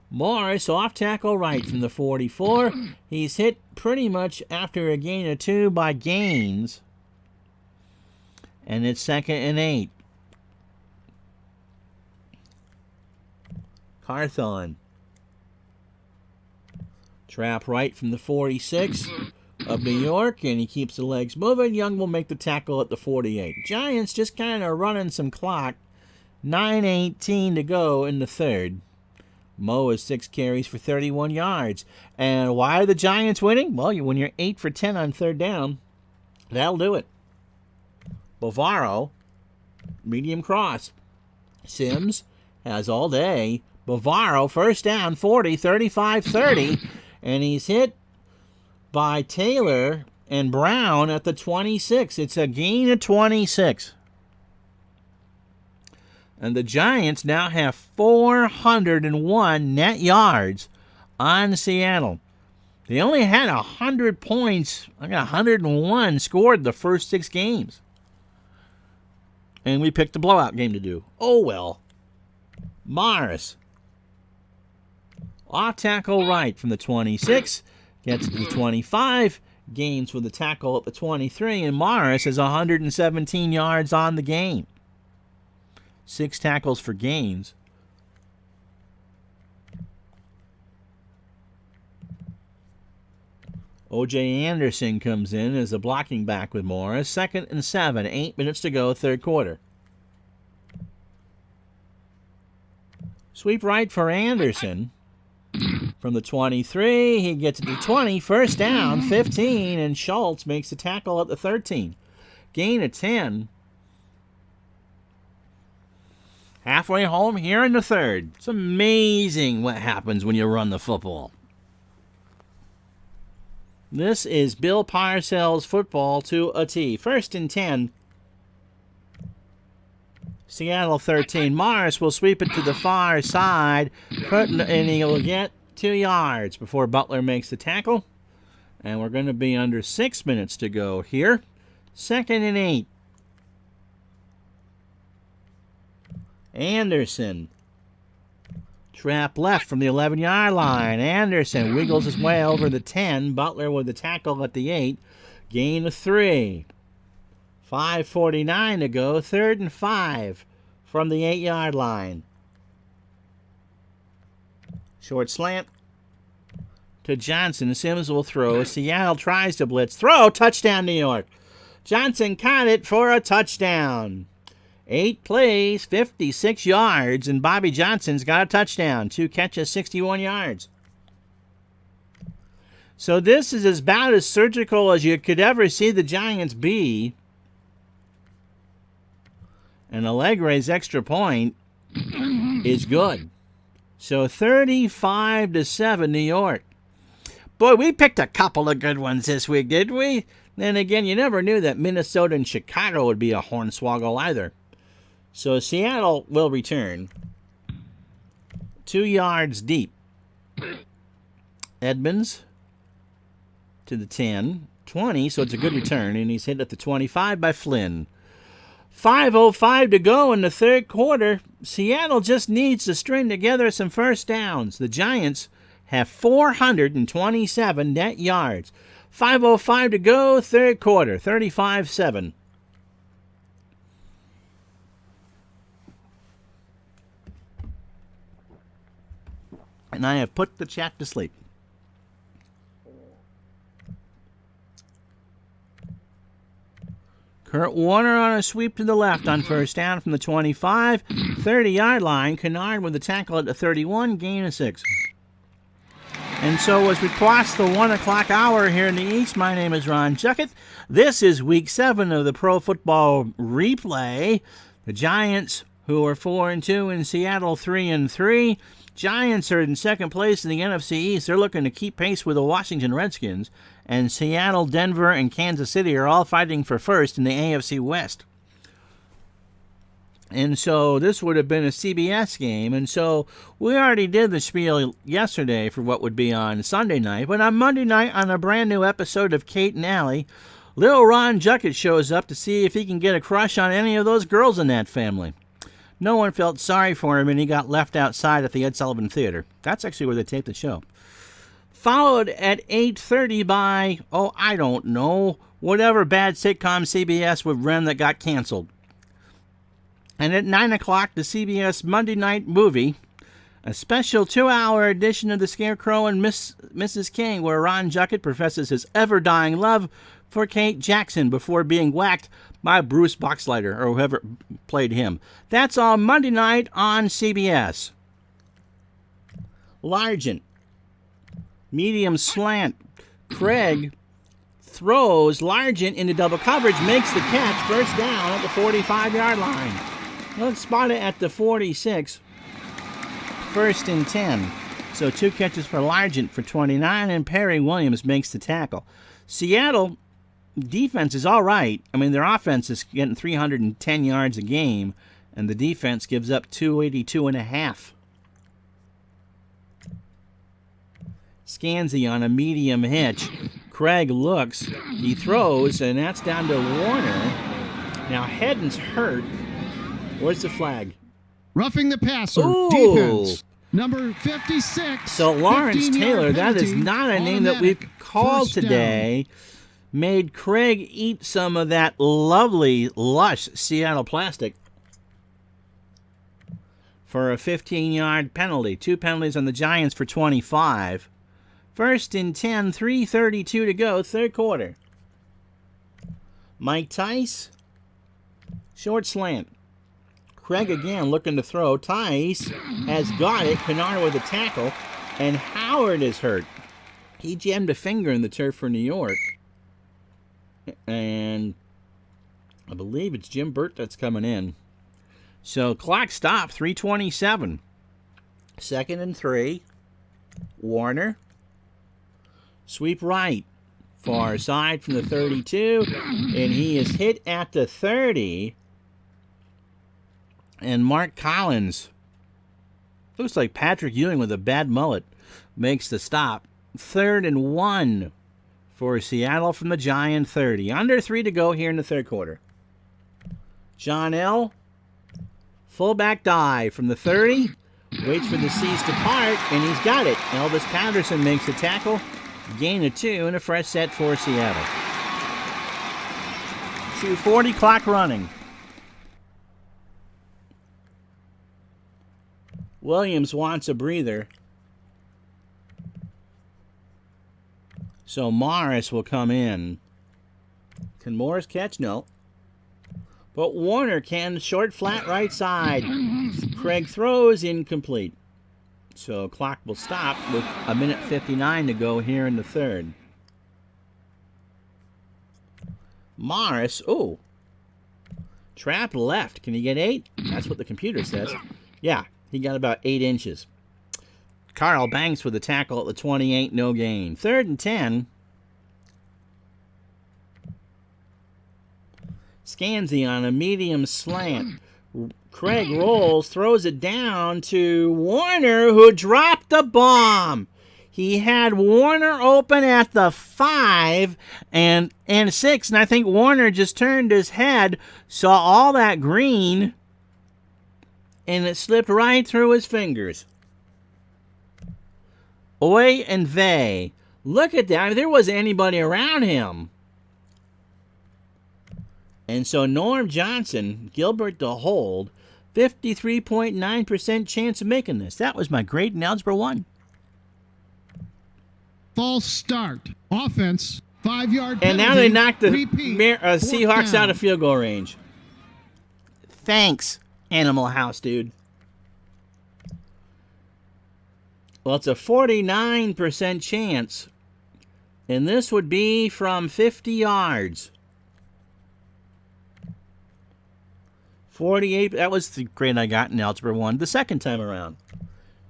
Morris off tackle right from the 44. He's hit pretty much after a gain of 2 by Gaines. And it's 2nd and 8. Carthon. Trap right from the 46 of New York, and he keeps the legs moving. Young will make the tackle at the 48. Giants just kind of running some clock. 9:18 to go in the third. Mo has 6 carries for 31 yards. And why are the Giants winning? Well, when you're 8 for 10 on third down, that'll do it. Bavaro, medium cross. Sims has all day. Bavaro, first down, 40, 35, 30. And he's hit by Taylor and Brown at the 26. It's a gain of 26. And the Giants now have 401 net yards on Seattle. They only had 100 points. I got 101 scored the first 6 games. And we picked a blowout game to do. Oh, well. Morris. Off tackle right from the 26. Gets to the 25. Gains with the tackle at the 23. And Morris has 117 yards on the game. 6 tackles for gains. O.J. Anderson comes in as a blocking back with Morris. 2nd and 7. 8 minutes to go, third quarter. Sweep right for Anderson. From the 23, he gets to the 20. First down, 15, and Schultz makes the tackle at the 13. Gain of 10. Halfway home here in the third. It's amazing what happens when you run the football. This is Bill Parcells football to a T. 1st and 10. Seattle 13. Morris will sweep it to the far side, and he'll get 2 yards before Butler makes the tackle. And we're going to be under 6 minutes to go here. 2nd and 8. Anderson. Trap left from the 11-yard line. Anderson wiggles his way over the 10. Butler with the tackle at the 8. Gain of 3. 5:49 to go. 3rd and 5 from the 8-yard line. Short slant to Johnson. Sims will throw. Seattle tries to blitz. Throw. Touchdown, New York. Johnson caught it for a touchdown. 8 plays, 56 yards, and Bobby Johnson's got a touchdown. 2 catches, 61 yards. So this is about as surgical as you could ever see the Giants be. And Allegre's extra point is good. So 35-7 New York. Boy, we picked a couple of good ones this week, did we? Then again, you never knew that Minnesota and Chicago would be a hornswoggle either. So Seattle will return 2 yards deep. Edmonds to the 10, 20, so it's a good return, and he's hit at the 25 by Flynn. 5:05 to go in the third quarter. Seattle just needs to string together some first downs. The Giants have 427 net yards. 5:05 to go, third quarter, 35-7. And I have put the chat to sleep. Kurt Warner on a sweep to the left on first down from the 25. 30-yard line. Kennard with the tackle at the 31. Gain of 6. And so as we cross the 1 o'clock hour here in the East, my name is Ron Juckett. This is Week 7 of the Pro Football Replay. The Giants, who are 4-2, and Seattle 3-3. Giants are in second place in the NFC East. They're looking to keep pace with the Washington Redskins. And Seattle, Denver, and Kansas City are all fighting for first in the AFC West. And so this would have been a CBS game. And so we already did the spiel yesterday for what would be on Sunday night. But on Monday night, on a brand new episode of Kate and Allie, little Ron Juckett shows up to see if he can get a crush on any of those girls in that family. No one felt sorry for him, and he got left outside at the Ed Sullivan Theater. That's actually where they taped the show. Followed at 8:30 by, I don't know, whatever bad sitcom CBS would run that got canceled. And at 9 o'clock, the CBS Monday Night Movie, a special 2-hour edition of The Scarecrow and Mrs. King, where Ron Juckett professes his ever-dying love for Kate Jackson before being whacked by Bruce Boxleiter, or whoever played him. That's on Monday night on CBS. Largent, medium slant. Craig throws Largent into double coverage, makes the catch, first down at the 45-yard line. Let's spot it at the 46. 1st and 10. So 2 catches for Largent for 29, and Perry Williams makes the tackle. Seattle defense is all right. I mean, their offense is getting 310 yards a game, and the defense gives up 282.5. Scansy on a medium hitch. Craig looks, he throws, and that's down to Warner. Now Hedden's hurt. Where's the flag? Roughing the passer. Ooh. Defense. Number 56. So Lawrence 15-yard Taylor, that is penalty, not a name that we've automatic, called first down. today, made Craig eat some of that lovely, lush Seattle plastic for a 15-yard penalty. 2 penalties on the Giants for 25. 1st and 10, 3:32 to go, third quarter. Mike Tice, short slant. Craig again looking to throw. Tice has got it. Kennard with a tackle. And Howard is hurt. He jammed a finger in the turf for New York. And I believe it's Jim Burt that's coming in. So clock stopped, 3:27. 2nd and 3. Warner. Sweep right. Far side from the 32. And he is hit at the 30. And Mark Collins, looks like Patrick Ewing with a bad mullet, makes the stop. 3rd and 1 for Seattle from the Giant 30. Under 3 to go here in the third quarter. John L., fullback dive from the 30. Waits for the C's to part, and he's got it. Elvis Patterson makes the tackle. Gain of 2 and a fresh set for Seattle. 2:40 clock running. Williams wants a breather. So Morris will come in. Can Morris catch? No. But Warner can. Short flat right side. Craig throws incomplete. So clock will stop with 1:59 to go here in the third. Morris, trap left. Can he get 8? That's what the computer says. Yeah. He got about 8 inches. Carl Banks with a tackle at the 28, no gain. 3rd and 10. Scansy on a medium slant. Craig rolls, throws it down to Warner, who dropped the bomb. He had Warner open at the 5 and 6, and I think Warner just turned his head, saw all that green, and it slipped right through his fingers. Oy and vey. Look at that. I mean, there wasn't anybody around him. And so Norm Johnson, Gilbert to hold, 53.9% chance of making this. That was my grade in Algebra 1. False start. Offense. 5-yard penalty. And now they knocked the Repeat. Seahawks down. out of field goal range. Thanks, Animal House, dude. Well, it's a 49% chance. And this would be from 50 yards. 48, that was the grade I got in Algebra 1 the second time around.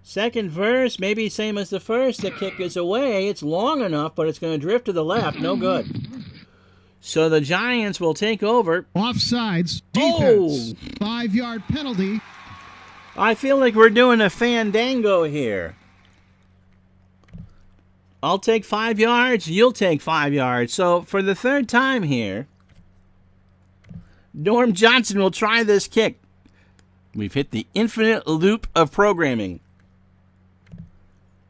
Second verse, maybe same as the first. The kick is away. It's long enough, but it's going to drift to the left. No good. So the Giants will take over. Offsides. Defense. 5-yard penalty. I feel like we're doing a fandango here. I'll take 5 yards. You'll take 5 yards. So for the third time here, Norm Johnson will try this kick. We've hit the infinite loop of programming.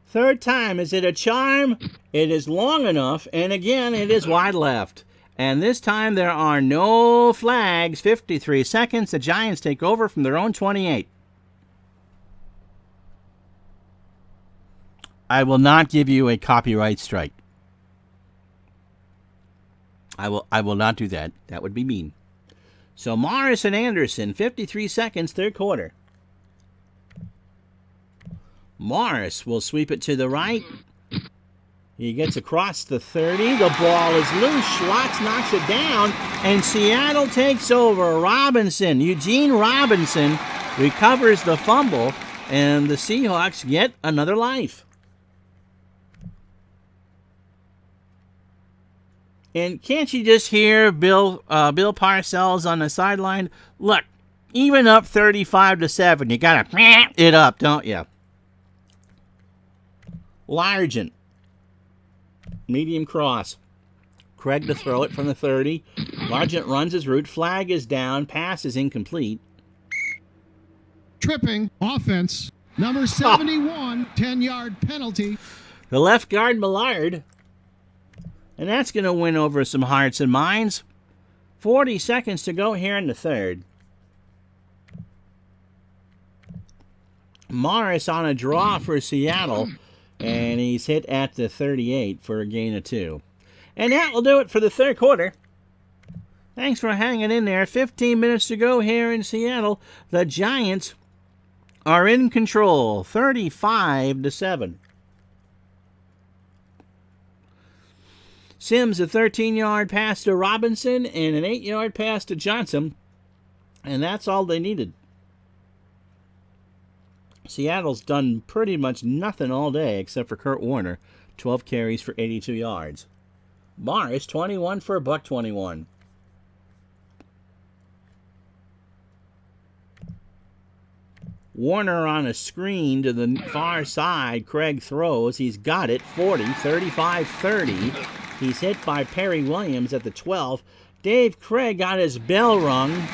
Third time. Is it a charm? It is long enough, and again, it is wide left. And this time there are no flags. 53 seconds. The Giants take over from their own 28. I will not give you a copyright strike. I will not do that. That would be mean. So Morris and Anderson, 53 seconds, third quarter. Morris will sweep it to the right. He gets across the 30. The ball is loose. Schwartz knocks it down, and Seattle takes over. Robinson, Eugene Robinson, recovers the fumble, and the Seahawks get another life. And can't you just hear Bill Parcells on the sideline? Look, even up 35-7, you gotta it up, don't you? Largent, medium cross. Craig to throw it from the 30. Largent runs his route. Flag is down. Pass is incomplete. Tripping. Offense. Number 71. 10-yard penalty. The left guard, Millard. And that's going to win over some hearts and minds. 40 seconds to go here in the third. Morris on a draw for Seattle. And he's hit at the 38 for a gain of 2. And that will do it for the third quarter. Thanks for hanging in there. 15 minutes to go here in Seattle. The Giants are in control, 35-7. Sims, a 13-yard pass to Robinson and an 8-yard pass to Johnson. And that's all they needed. Seattle's done pretty much nothing all day except for Kurt Warner, 12 carries for 82 yards. Morris, 21 for $121. Warner on a screen to the far side. Craig throws. He's got it. 40, 35, 30. He's hit by Perry Williams at the 12. Dave Craig got his bell rung,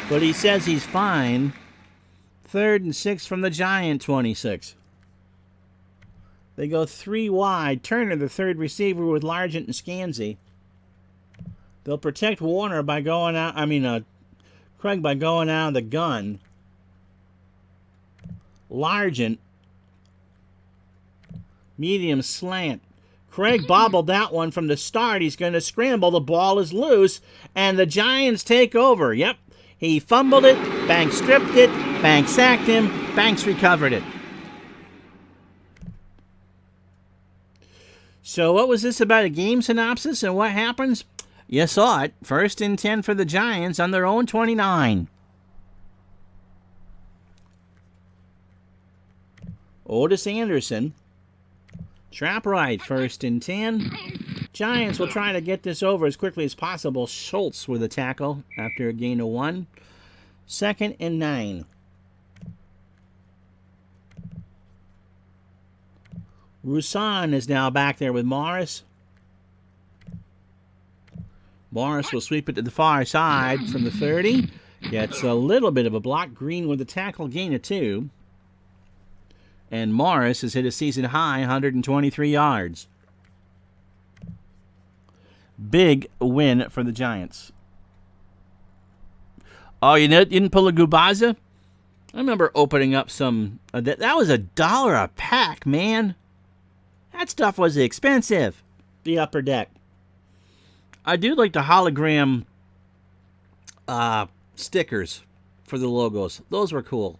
but he says he's fine. 3rd and 6 from the Giant 26. They go 3 wide. Turner, the third receiver, with Largent and Scansey. They'll protect Warner by going out. Craig by going out of the gun. Largent, medium slant. Craig bobbled that one from the start. He's going to scramble. The ball is loose, and the Giants take over. Yep, he fumbled it. Banks stripped it. Banks sacked him. Banks recovered it. So what was this about, a game synopsis, and what happens? You saw it. 1st and 10 for the Giants on their own 29. Otis Anderson. Trap right, 1st and 10. Giants will try to get this over as quickly as possible. Schultz with a tackle after a gain of 1. 2nd and 9. Roussan is now back there with Morris. Morris will sweep it to the far side from the 30. Gets a little bit of a block. Green with a tackle, gain of 2. And Morris has hit a season high 123 yards. Big win for the Giants. Oh, you didn't pull a Gubaza? I remember opening up some. That was $1 a pack, man. That stuff was expensive. The upper deck. I do like the hologram stickers for the logos. Those were cool.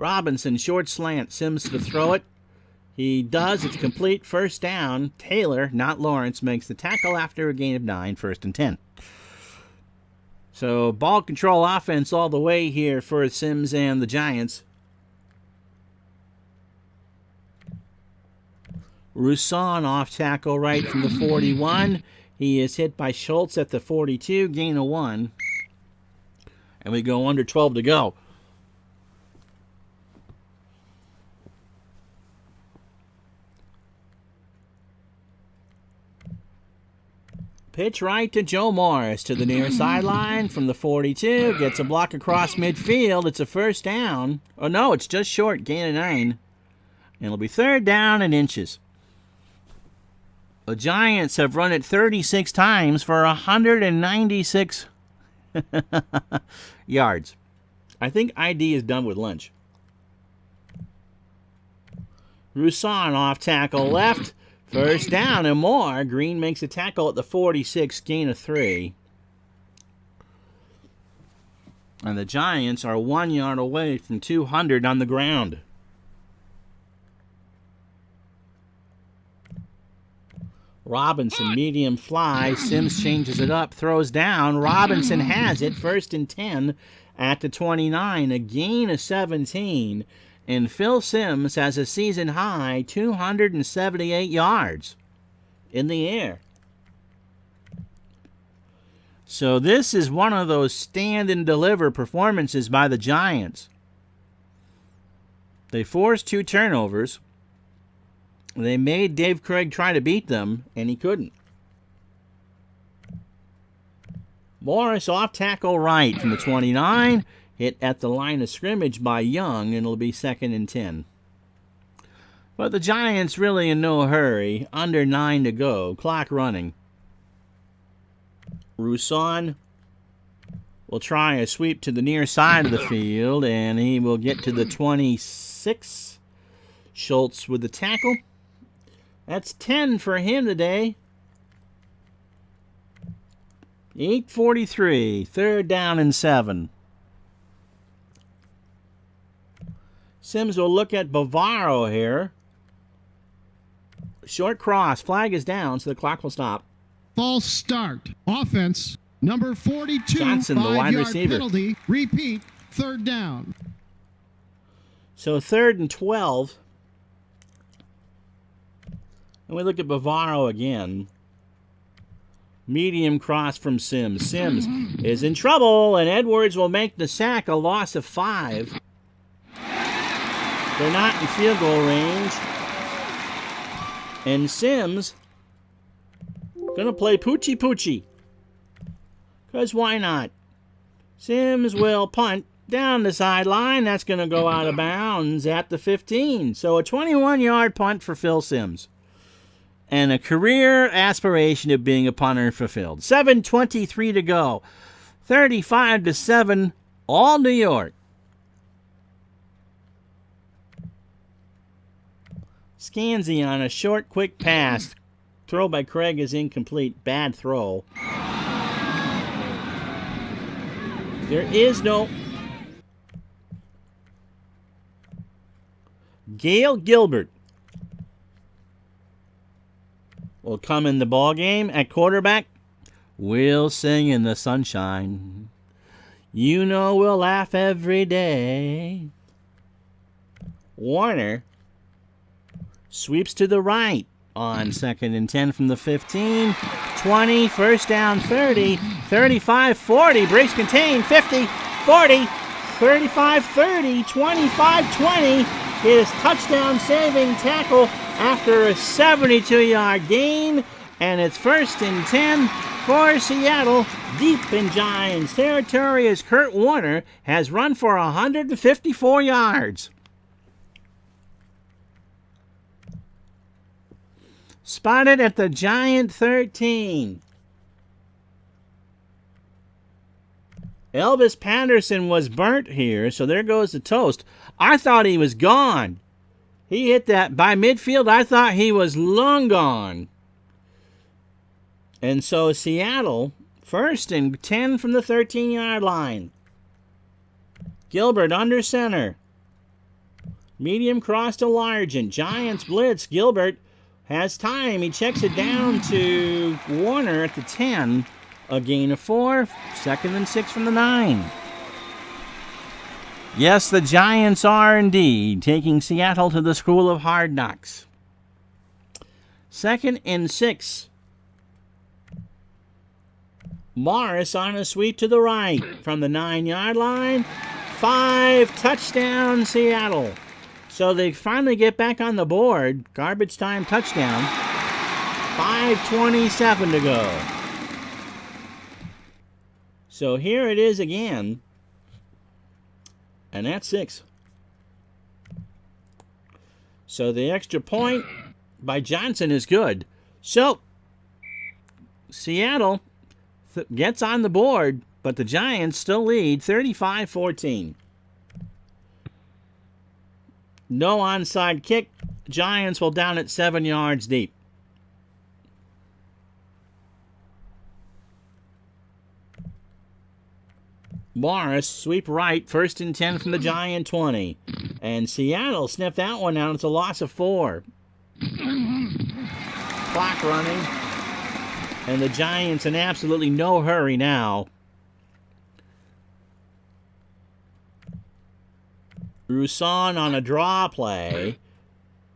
Robinson, short slant. Sims to throw it. He does. It's complete. First down. Taylor, not Lawrence, makes the tackle after a gain of 9. 1st and 10. So ball control offense all the way here for Sims and the Giants. Rousson off tackle right from the 41. He is hit by Schultz at the 42. Gain of 1. And we go under 12 to go. Pitch right to Joe Morris to the near sideline from the 42. Gets a block across midfield. It's a first down. Oh, no, it's just short. Gain of 9. And it'll be 3rd down and inches. The Giants have run it 36 times for 196 yards. I think ID is done with lunch. Rousson off tackle left. First down and more. Green makes a tackle at the 46, gain of 3. And the Giants are 1 yard away from 200 on the ground. Robinson, medium fly. Sims changes it up, throws down. Robinson has it, 1st and 10 at the 29, a gain of 17. And Phil Sims has a season-high 278 yards in the air. So this is one of those stand-and-deliver performances by the Giants. They forced 2 turnovers. They made Dave Craig try to beat them, and he couldn't. Morris off tackle right from the 29. Hit at the line of scrimmage by Young, and it'll be 2nd and 10. But the Giants really in no hurry. Under 9 to go. Clock running. Rousson will try a sweep to the near side of the field, and he will get to the 26. Schultz with the tackle. That's 10 for him today. 8:43. 3rd down and 7. Sims will look at Bavaro here. Short cross. Flag is down, so the clock will stop. False start. Offense, number 42. Johnson, the wide 5-yard receiver. penalty. Repeat, 3rd down. So 3rd and 12. And we look at Bavaro again. Medium cross from Sims. Sims is in trouble, and Edwards will make the sack, a loss of 5. They're not in field goal range. And Sims going to play Poochie. Because why not? Sims will punt down the sideline. That's going to go out of bounds at the 15. So a 21-yard punt for Phil Sims. And a career aspiration of being a punter fulfilled. 7:23 to go. 35-7, all New York. Scanzi on a short, quick pass. Throw by Craig is incomplete. Bad throw. There is no... Gail Gilbert will come in the ball game at quarterback. We'll sing in the sunshine. You know we'll laugh every day. Warner sweeps to the right on 2nd and 10 from the 15. 20, first down 30, 35, 40, breaks contained, 50, 40, 35, 30, 25, 20. His touchdown saving tackle after a 72-yard gain, and it's 1st and 10 for Seattle, deep in Giants territory as Kurt Warner has run for 154 yards. Spotted at the Giant 13. Elvis Patterson was burnt here, so there goes the toast. I thought he was gone. He hit that by midfield. I thought he was long gone. And so Seattle, 1st and 10 from the 13-yard line. Gilbert under center. Medium cross to Largent. Giants blitz. Gilbert has time. He checks it down to Warner at the 10. A gain of 4. 2nd and 6 from the 9. Yes, the Giants are indeed taking Seattle to the School of Hard Knocks. 2nd and 6. Morris on a sweep to the right from the 9-yard line. 5, touchdown Seattle. So they finally get back on the board. Garbage time touchdown. 5:27 to go. So here it is again. And that's 6. So the extra point by Johnson is good. So Seattle gets on the board, but the Giants still lead 35-14. No onside kick. Giants will down it 7 yards deep. Morris, sweep right, 1st and 10 from the Giant 20. And Seattle sniffed that one out. It's a loss of 4. Clock running. And the Giants in absolutely no hurry now. Rousson on a draw play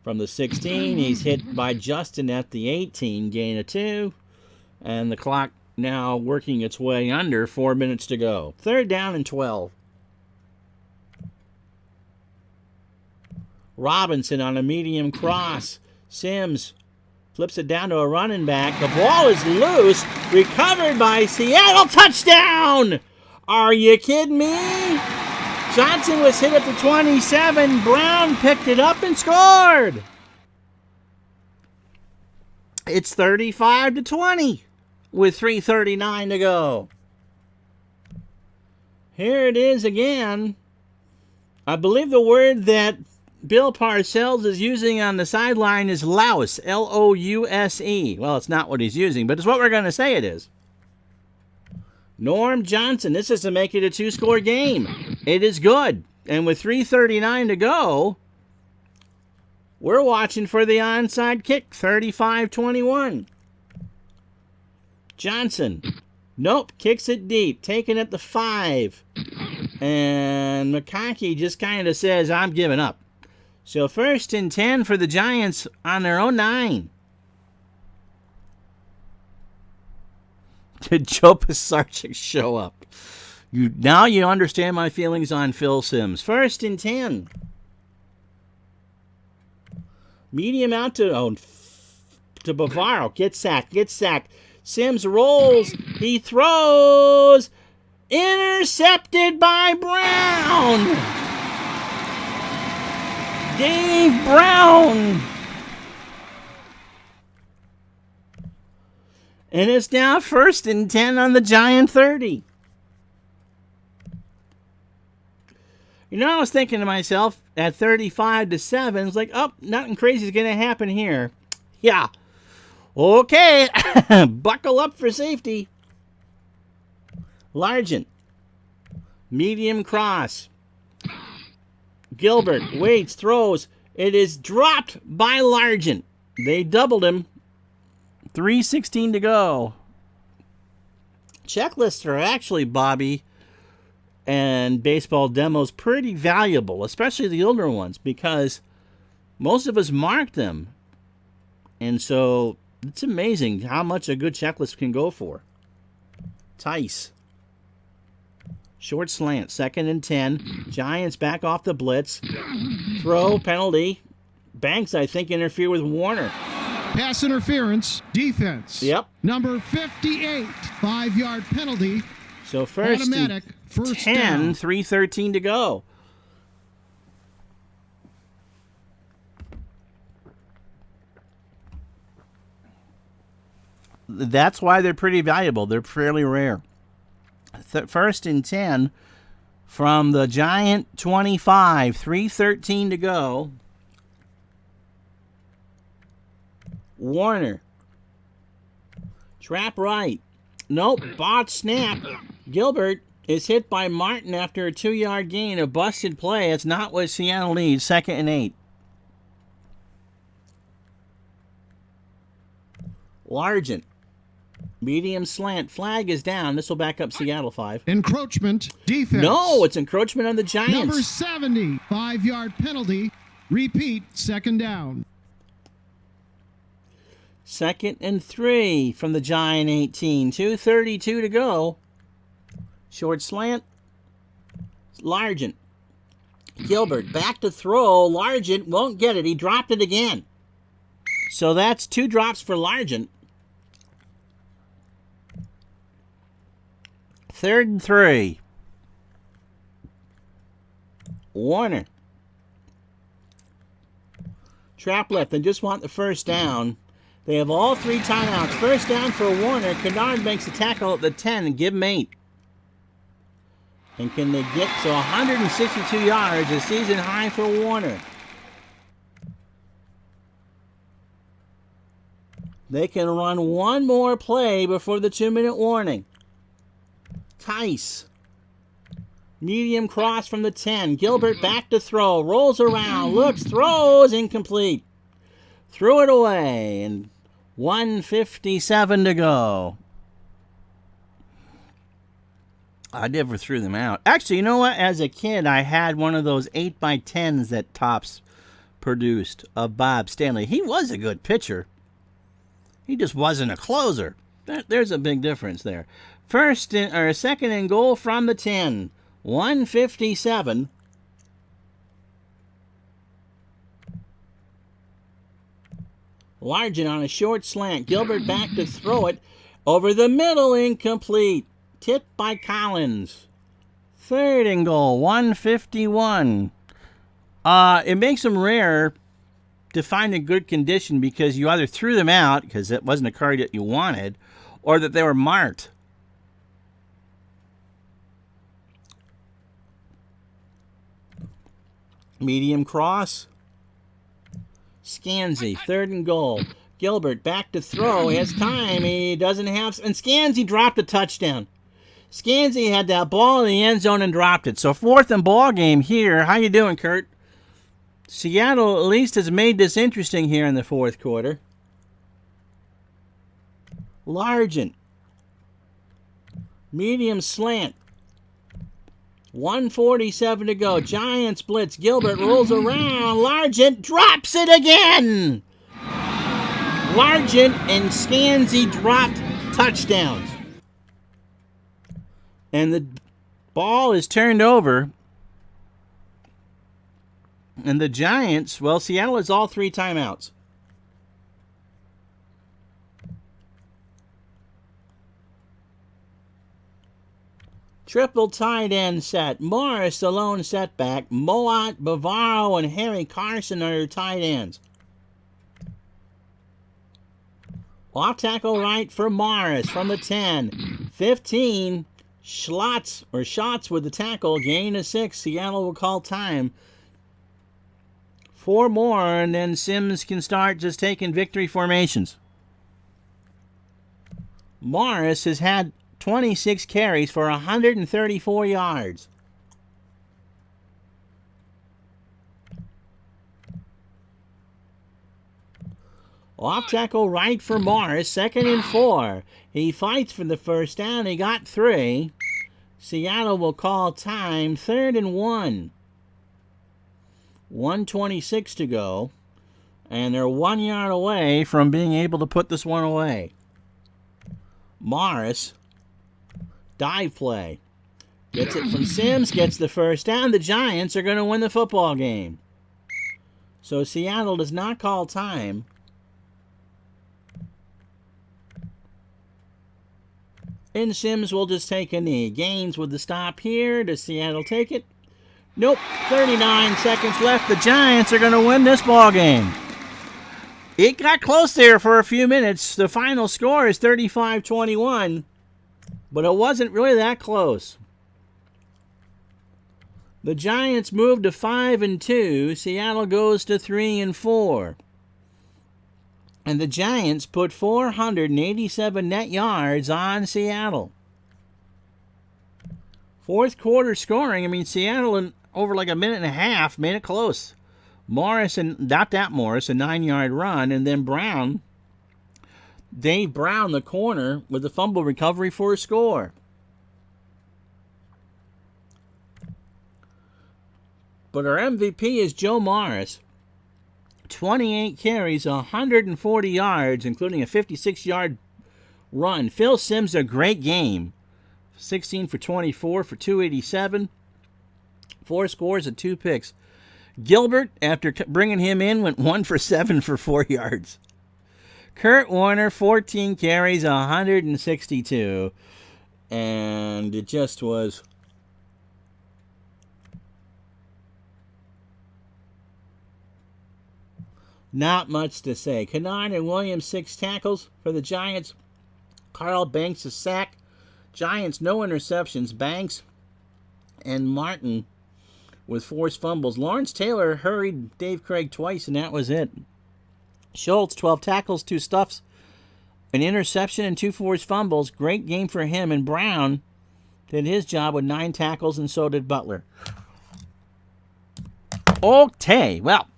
from the 16. He's hit by Justin at the 18, gain of 2. And the clock now working its way under. 4 minutes to go. 3rd down and 12. Robinson on a medium cross. Sims flips it down to a running back. The ball is loose. Recovered by Seattle. Touchdown! Are you kidding me? Johnson was hit at the 27. Brown picked it up and scored. It's 35-20 with 3:39 to go. Here it is again. I believe the word that Bill Parcells is using on the sideline is louse, L-O-U-S-E. Well, it's not what he's using, but it's what we're going to say it is. Norm Johnson, this is to make it a 2-score game. It is good. And with 3:39 to go, we're watching for the onside kick, 35-21. Johnson, nope, kicks it deep, taken at the 5. And McConkey just kind of says, I'm giving up. So 1st and 10 for the Giants on their own 9. Did Joe Pisarcik show up? Now you understand my feelings on Phil Simms. 1st and 10. Medium out to Bavaro. Gets sacked. Sims rolls. He throws. Intercepted by Brown. Dave Brown. And it's now 1st and 10 on the Giant 30. You know, I was thinking to myself at 35-7, it's like, oh, nothing crazy is going to happen here. Yeah. Okay. Buckle up for safety. Largent. Medium cross. Gilbert waits, throws. It is dropped by Largent. They doubled him. 3:16 to go. Checklists are actually, Bobby, and baseball demos pretty valuable, especially the older ones, because most of us mark them. And so it's amazing how much a good checklist can go for. Tice. Short slant, 2nd and 10. Giants back off the blitz. Throw, penalty. Banks, I think, interfere with Warner. Pass interference, defense. Yep. Number 58, 5-yard penalty. So first automatic, first 10, down. 3:13 to go. That's why they're pretty valuable. They're fairly rare. 1st and 10 from the Giant 25, 3:13 to go. Warner. Trap right. Nope. Botch snap. Gilbert is hit by Martin after a 2-yard gain. A busted play. It's not what Seattle needs. 2nd and 8. Largent. Medium slant. Flag is down. This will back up Seattle 5. Encroachment. Defense. No, it's encroachment on the Giants. Number 70. 5-yard penalty. Repeat. 2nd down. 2nd and 3 from the Giant 18. 2:32 to go. Short slant. Largent. Gilbert back to throw. Largent won't get it. He dropped it again. So that's 2 drops for Largent. 3rd and 3. Warner. Trap left. They just want the first down. They have all 3 timeouts. First down for Warner. Kennard makes a tackle at the 10 and give him 8. And can they get to 162 yards, a season high for Warner? They can run one more play before the 2-minute warning. Tice. Medium cross from the 10. Gilbert back to throw. Rolls around. Looks. Throws. Incomplete. Threw it away. And 1:57 to go. I never threw them out. Actually, you know what? As a kid, I had one of those 8x10s that Topps produced of Bob Stanley. He was a good pitcher. He just wasn't a closer. There's a big difference there. 2nd and goal from the 10. 1:57. Largent on a short slant. Gilbert back to throw it. Over the middle, incomplete. Tipped by Collins. 3rd and goal. 1:51. It makes them rare to find a good condition because you either threw them out because it wasn't a card that you wanted, or that they were marked. Medium cross. Scansy, 3rd and goal. Gilbert back to throw. He has time. He doesn't have... And Scansy dropped a touchdown. Scansy had that ball in the end zone and dropped it. So 4th and ball game here. How you doing, Kurt? Seattle at least has made this interesting here in the 4th quarter. Largent. Medium slant. 1:47 to go. Giants blitz. Gilbert rolls around. Largent drops it again. Largent and Scansy dropped touchdowns. And the ball is turned over. And the Giants, well, Seattle has all 3 timeouts. Triple tight end set. Morris, the lone setback. Moat, Bavaro, and Harry Carson are your tight ends. Off tackle right for Morris from the 10. 15. Shots with the tackle. Gain of 6. Seattle will call time. 4 more, and then Sims can start just taking victory formations. Morris has had 26 carries for 134 yards. Off tackle right for Morris. 2nd and 4. He fights for the first down. He got 3. Seattle will call time. 3rd and 1. 1:26 to go. And they're 1 yard away from being able to put this one away. Morris. Dive play. Gets it from Sims. Gets the first down. The Giants are going to win the football game. So Seattle does not call time. And Sims will just take a knee. Gaines with the stop here. Does Seattle take it? Nope. 39 seconds left. The Giants are going to win this ball game. It got close there for a few minutes. The final score is 35-21. But it wasn't really that close. The Giants moved to 5-2. Seattle goes to 3-4. And the Giants put 487 net yards on Seattle. Fourth quarter scoring, I mean, Seattle in over like a minute and a half made it close. Morris, and not that Morris, a 9-yard run, and then Dave Brown, the corner, with the fumble recovery for a score. But our MVP is Joe Morris. 28 carries, 140 yards, including a 56-yard run. Phil Simms, a great game. 16 for 24 for 287. 4 scores and 2 picks. Gilbert, after bringing him in, went 1 for 7 for 4 yards. Kurt Warner, 14 carries, 162. And it just was... not much to say. Kennard and Williams, 6 tackles for the Giants. Carl Banks, a sack. Giants, no interceptions. Banks and Martin with forced fumbles. Lawrence Taylor hurried Dave Craig twice, and that was it. Schultz, 12 tackles, 2 stuffs, an interception, and 2 forced fumbles. Great game for him. And Brown did his job with 9 tackles, and so did Butler. Okay, well,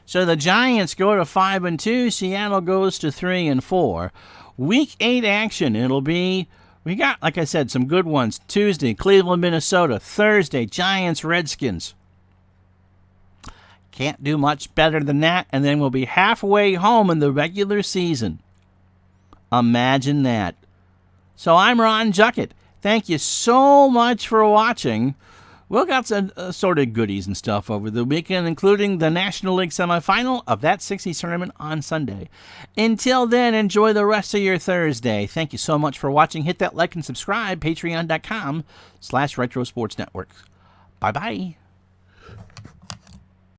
so the Giants go to 5-2. Seattle goes to 3-4. Week 8 action. It'll be, we got, like I said, some good ones. Tuesday, Cleveland, Minnesota. Thursday, Giants, Redskins. Can't do much better than that. And then we'll be halfway home in the regular season. Imagine that. So I'm Ron Juckett. Thank you so much for watching. We've got some assorted goodies and stuff over the weekend, including the National League semifinal of that 60s tournament on Sunday. Until then, enjoy the rest of your Thursday. Thank you so much for watching. Hit that like and subscribe. Patreon.com/Retro Sports Network. Bye-bye.